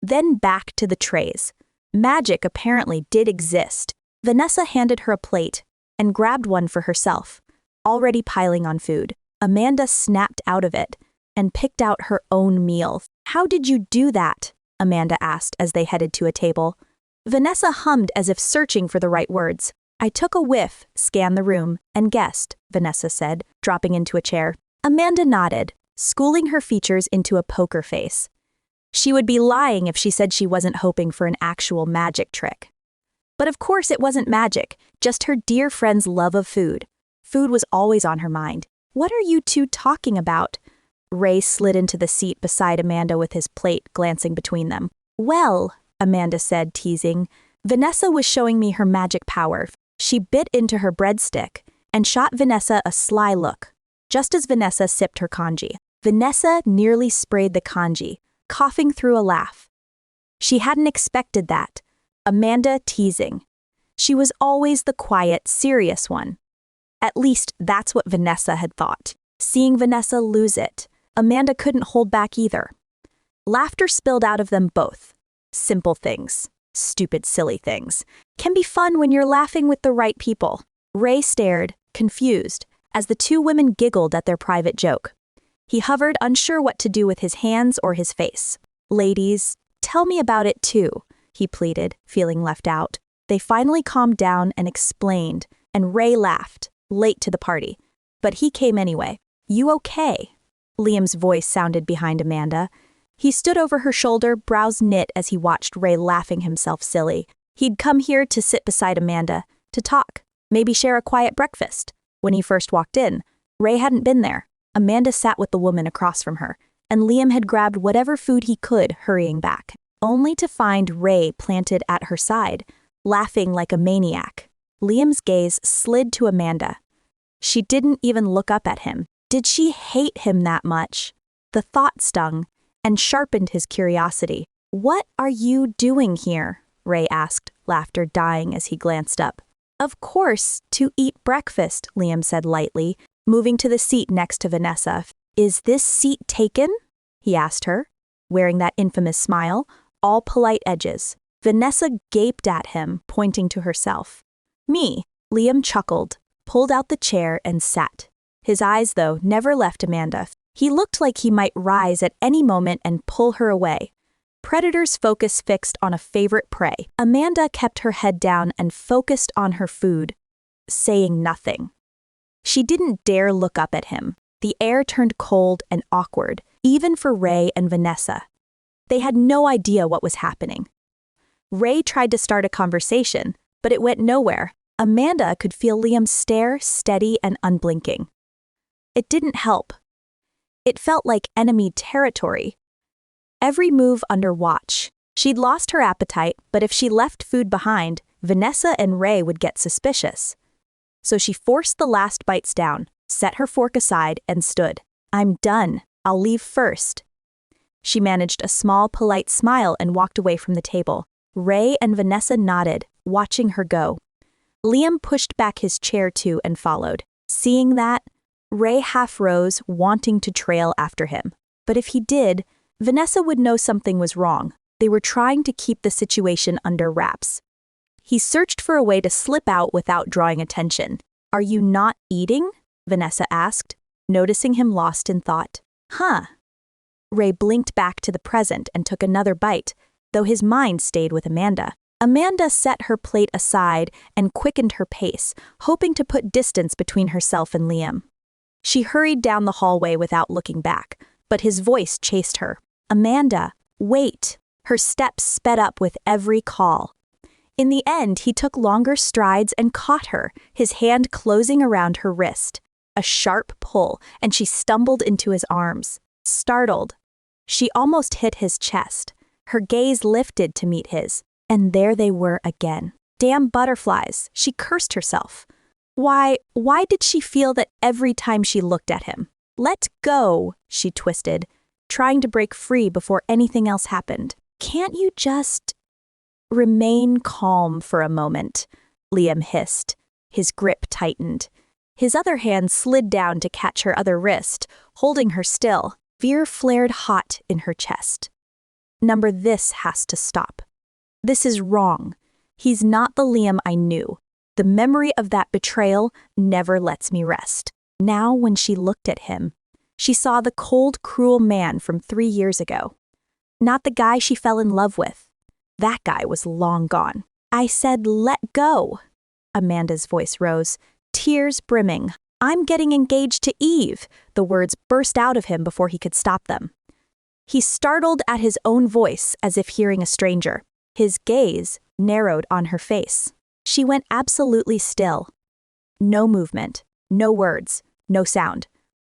then back to the trays. Magic apparently did exist. Vanessa handed her a plate and grabbed one for herself, already piling on food. Amanda snapped out of it and picked out her own meal. "How did you do that?" Amanda asked as they headed to a table. Vanessa hummed as if searching for the right words. "I took a whiff, scanned the room, and guessed," Vanessa said, dropping into a chair. Amanda nodded, schooling her features into a poker face. She would be lying if she said she wasn't hoping for an actual magic trick. But of course it wasn't magic, just her dear friend's love of food. Food was always on her mind. "What are you two talking about?" Ray slid into the seat beside Amanda with his plate glancing between them. "Well," Amanda said, teasing, "Vanessa was showing me her magic power." She bit into her breadstick and shot Vanessa a sly look, just as Vanessa sipped her congee. Vanessa nearly sprayed the congee, coughing through a laugh. She hadn't expected that. Amanda teasing. She was always the quiet, serious one. At least that's what Vanessa had thought. Seeing Vanessa lose it, Amanda couldn't hold back either. Laughter spilled out of them both. Simple things, stupid, silly things, can be fun when you're laughing with the right people. Ray stared, confused, as the two women giggled at their private joke. He hovered, unsure what to do with his hands or his face. "Ladies, tell me about it too," he pleaded, feeling left out. They finally calmed down and explained, and Ray laughed, late to the party. But he came anyway. "You okay?" Liam's voice sounded behind Amanda. He stood over her shoulder, brows knit as he watched Ray laughing himself silly. He'd come here to sit beside Amanda, to talk, maybe share a quiet breakfast. When he first walked in, Ray hadn't been there. Amanda sat with the woman across from her, and Liam had grabbed whatever food he could, hurrying back, only to find Ray planted at her side, laughing like a maniac. Liam's gaze slid to Amanda. She didn't even look up at him. Did she hate him that much? The thought stung and sharpened his curiosity. "What are you doing here?" Ray asked, laughter dying as he glanced up. "Of course, to eat breakfast," Liam said lightly, moving to the seat next to Vanessa. "Is this seat taken?" he asked her, wearing that infamous smile, all polite edges. Vanessa gaped at him, pointing to herself. "Me." Liam chuckled, pulled out the chair and sat. His eyes, though, never left Amanda. He looked like he might rise at any moment and pull her away. Predator's focus fixed on a favorite prey. Amanda kept her head down and focused on her food, saying nothing. She didn't dare look up at him. The air turned cold and awkward, even for Ray and Vanessa. They had no idea what was happening. Ray tried to start a conversation, but it went nowhere. Amanda could feel Liam's stare, steady and unblinking. It didn't help. It felt like enemy territory. Every move under watch. She'd lost her appetite, but if she left food behind, Vanessa and Ray would get suspicious. So she forced the last bites down, set her fork aside, and stood. "I'm done. I'll leave first." She managed a small, polite smile and walked away from the table. Ray and Vanessa nodded, watching her go. Liam pushed back his chair too and followed. Seeing that, Ray half rose, wanting to trail after him. But if he did, Vanessa would know something was wrong. They were trying to keep the situation under wraps. He searched for a way to slip out without drawing attention. "Are you not eating?" Vanessa asked, noticing him lost in thought. "Huh." Ray blinked back to the present and took another bite, though his mind stayed with Amanda. Amanda set her plate aside and quickened her pace, hoping to put distance between herself and Liam. She hurried down the hallway without looking back, but his voice chased her. "Amanda, wait." Her steps sped up with every call. In the end, he took longer strides and caught her, his hand closing around her wrist. A sharp pull, and she stumbled into his arms. Startled, she almost hit his chest. Her gaze lifted to meet his, and there they were again. Damn butterflies, she cursed herself. Why did she feel that every time she looked at him? "Let go," she twisted, trying to break free before anything else happened. "Can't you just remain calm for a moment?" Liam hissed. His grip tightened. His other hand slid down to catch her other wrist, holding her still. Fear flared hot in her chest. This has to stop. This is wrong. He's not the Liam I knew. The memory of that betrayal never lets me rest. Now, when she looked at him, she saw the cold, cruel man from 3 years ago. Not the guy she fell in love with. That guy was long gone. "I said let go." Amanda's voice rose, tears brimming. "I'm getting engaged to Eve." The words burst out of him before he could stop them. He startled at his own voice as if hearing a stranger. His gaze narrowed on her face. She went absolutely still. No movement, no words, no sound.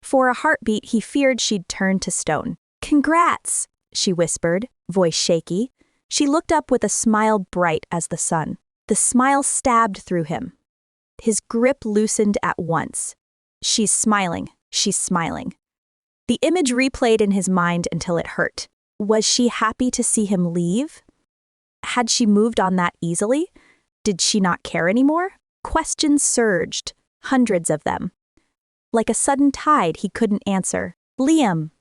For a heartbeat, he feared she'd turn to stone. "Congrats," she whispered, voice shaky. She looked up with a smile bright as the sun. The smile stabbed through him. His grip loosened at once. She's smiling. The image replayed in his mind until it hurt. Was she happy to see him leave? Had she moved on that easily? Did she not care anymore? Questions surged, hundreds of them. Like a sudden tide, he couldn't answer. Liam!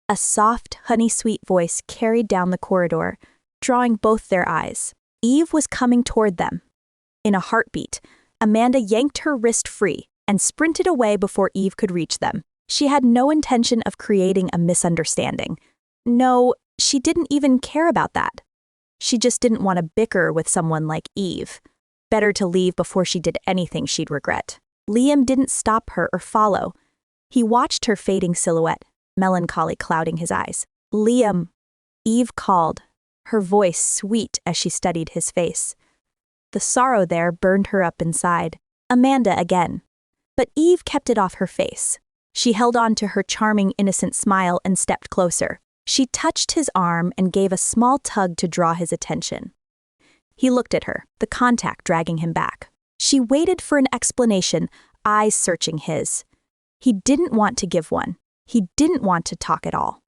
A soft, honey-sweet voice carried down the corridor, drawing both their eyes. Eve was coming toward them. In a heartbeat, Amanda yanked her wrist free and sprinted away before Eve could reach them. She had no intention of creating a misunderstanding. No, she didn't even care about that. She just didn't want to bicker with someone like Eve. Better to leave before she did anything she'd regret. Liam didn't stop her or follow. He watched her fading silhouette, melancholy clouding his eyes. Liam, Eve called, her voice sweet as she studied his face. The sorrow there burned her up inside. Amanda again. But Eve kept it off her face. She held on to her charming, innocent smile and stepped closer. She touched his arm and gave a small tug to draw his attention. He looked at her, the contact dragging him back. She waited for an explanation, eyes searching his. He didn't want to give one. He didn't want to talk at all.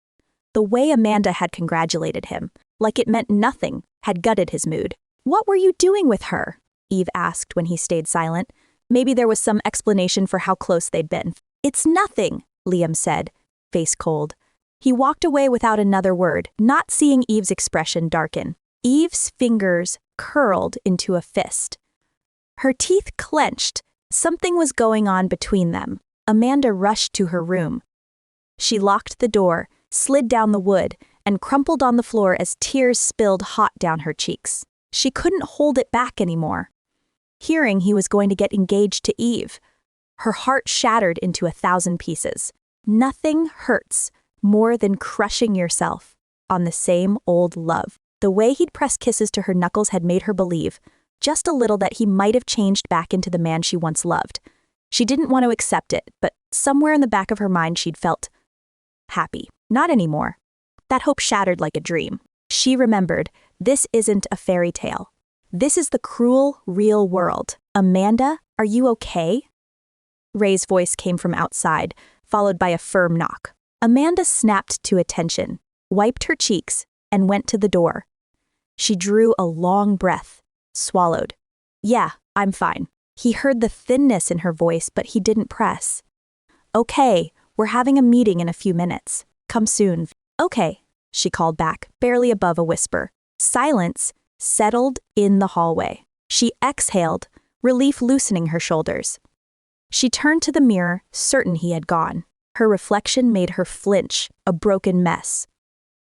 The way Amanda had congratulated him, like it meant nothing, had gutted his mood. "What were you doing with her?" Eve asked when he stayed silent. Maybe there was some explanation for how close they'd been. "It's nothing," Liam said, face cold. He walked away without another word, not seeing Eve's expression darken. Eve's fingers curled into a fist. Her teeth clenched. Something was going on between them. Amanda rushed to her room. She locked the door, slid down the wood, and crumpled on the floor as tears spilled hot down her cheeks. She couldn't hold it back anymore. Hearing he was going to get engaged to Eve, her heart shattered into 1,000 pieces. Nothing hurts more than crushing yourself on the same old love. The way he'd pressed kisses to her knuckles had made her believe, just a little, that he might have changed back into the man she once loved. She didn't want to accept it, but somewhere in the back of her mind she'd felt happy. Not anymore. That hope shattered like a dream. She remembered, this isn't a fairy tale. This is the cruel, real world. "Amanda, are you okay?" Ray's voice came from outside, followed by a firm knock. Amanda snapped to attention, wiped her cheeks, and went to the door. She drew a long breath, swallowed. "Yeah, I'm fine." He heard the thinness in her voice, but he didn't press. "Okay, we're having a meeting in a few minutes. Come soon." "Okay," she called back, barely above a whisper. Silence settled in the hallway. She exhaled, relief loosening her shoulders. She turned to the mirror, certain he had gone. Her reflection made her flinch, a broken mess.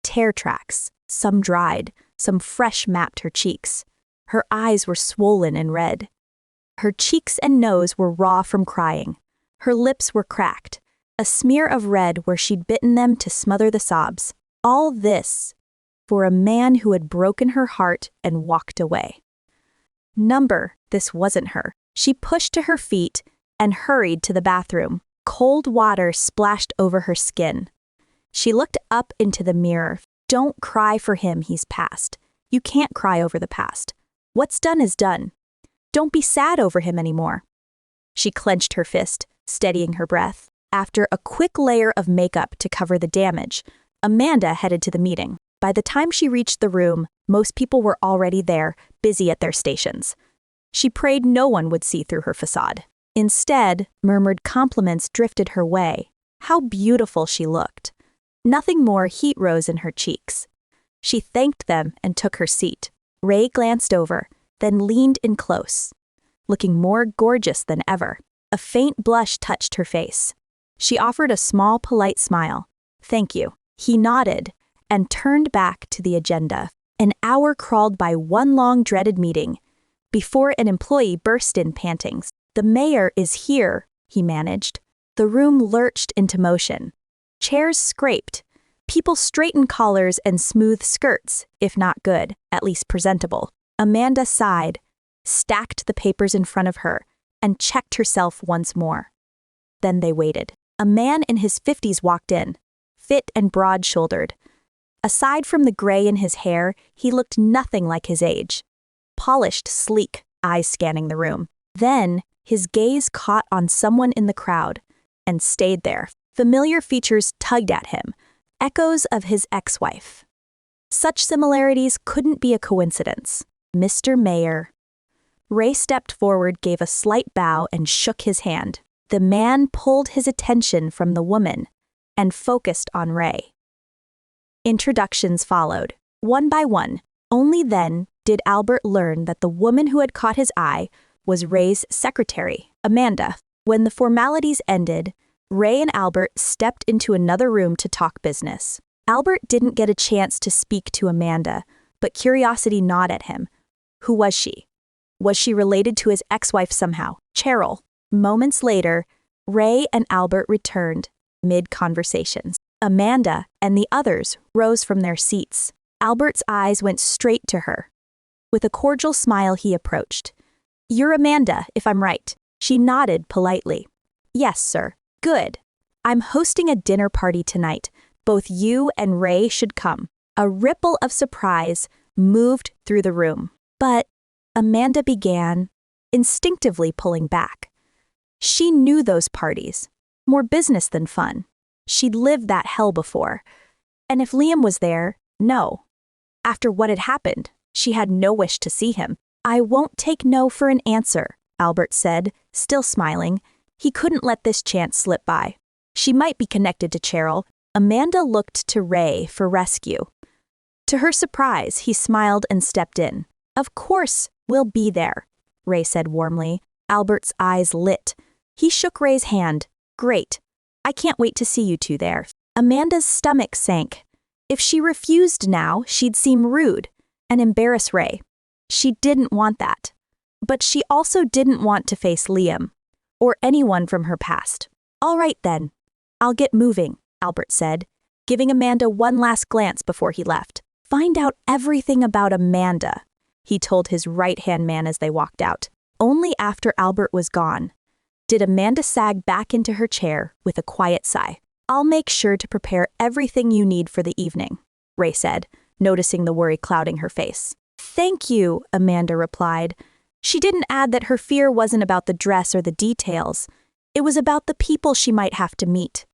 Tear tracks, some dried, some fresh, mapped her cheeks. Her eyes were swollen and red. Her cheeks and nose were raw from crying. Her lips were cracked, a smear of red where she'd bitten them to smother the sobs. All this for a man who had broken her heart and walked away. This wasn't her. She pushed to her feet and hurried to the bathroom. Cold water splashed over her skin. She looked up into the mirror. Don't cry for him, he's past. You can't cry over the past. What's done is done. Don't be sad over him anymore. She clenched her fist, steadying her breath. After a quick layer of makeup to cover the damage, Amanda headed to the meeting. By the time she reached the room, most people were already there, busy at their stations. She prayed no one would see through her facade. Instead, murmured compliments drifted her way. How beautiful she looked. Nothing more, heat rose in her cheeks. She thanked them and took her seat. Ray glanced over, then leaned in close, looking more gorgeous than ever. A faint blush touched her face. She offered a small, polite smile. "Thank you." He nodded and turned back to the agenda. An hour crawled by one long dreaded meeting before an employee burst in panting. "The mayor is here," he managed. The room lurched into motion. Chairs scraped. People straightened collars and smoothed skirts, if not good, at least presentable. Amanda sighed, stacked the papers in front of her, and checked herself once more. Then they waited. A man in his 50s walked in, fit and broad-shouldered. Aside from the gray in his hair, he looked nothing like his age. Polished, sleek, eyes scanning the room. Then, his gaze caught on someone in the crowd, and stayed there. Familiar features tugged at him, echoes of his ex-wife. Such similarities couldn't be a coincidence. Mr. Mayor. Ray stepped forward, gave a slight bow, and shook his hand. The man pulled his attention from the woman and focused on Ray. Introductions followed, one by one. Only then did Albert learn that the woman who had caught his eye was Ray's secretary, Amanda. When the formalities ended, Ray and Albert stepped into another room to talk business. Albert didn't get a chance to speak to Amanda, but curiosity gnawed at him. Who was she? Was she related to his ex-wife somehow, Cheryl? Moments later, Ray and Albert returned, mid-conversations. Amanda and the others rose from their seats. Albert's eyes went straight to her. With a cordial smile, he approached. "You're Amanda, if I'm right." She nodded politely. "Yes, sir." "Good. I'm hosting a dinner party tonight. Both you and Ray should come." A ripple of surprise moved through the room. But Amanda began, instinctively pulling back. She knew those parties, more business than fun. She'd lived that hell before. And if Liam was there, no. After what had happened, she had no wish to see him. "I won't take no for an answer," Albert said, still smiling. He couldn't let this chance slip by. She might be connected to Cheryl. Amanda looked to Ray for rescue. To her surprise, he smiled and stepped in. "Of course, we'll be there," Ray said warmly. Albert's eyes lit. He shook Ray's hand. "Great. I can't wait to see you two there." Amanda's stomach sank. If she refused now, she'd seem rude and embarrass Ray. She didn't want that. But she also didn't want to face Liam, or anyone from her past. "All right then. I'll get moving," Albert said, giving Amanda one last glance before he left. "Find out everything about Amanda," he told his right-hand man as they walked out. Only after Albert was gone did Amanda sag back into her chair with a quiet sigh. "I'll make sure to prepare everything you need for the evening," Ray said, noticing the worry clouding her face. "Thank you," Amanda replied. She didn't add that her fear wasn't about the dress or the details. It was about the people she might have to meet.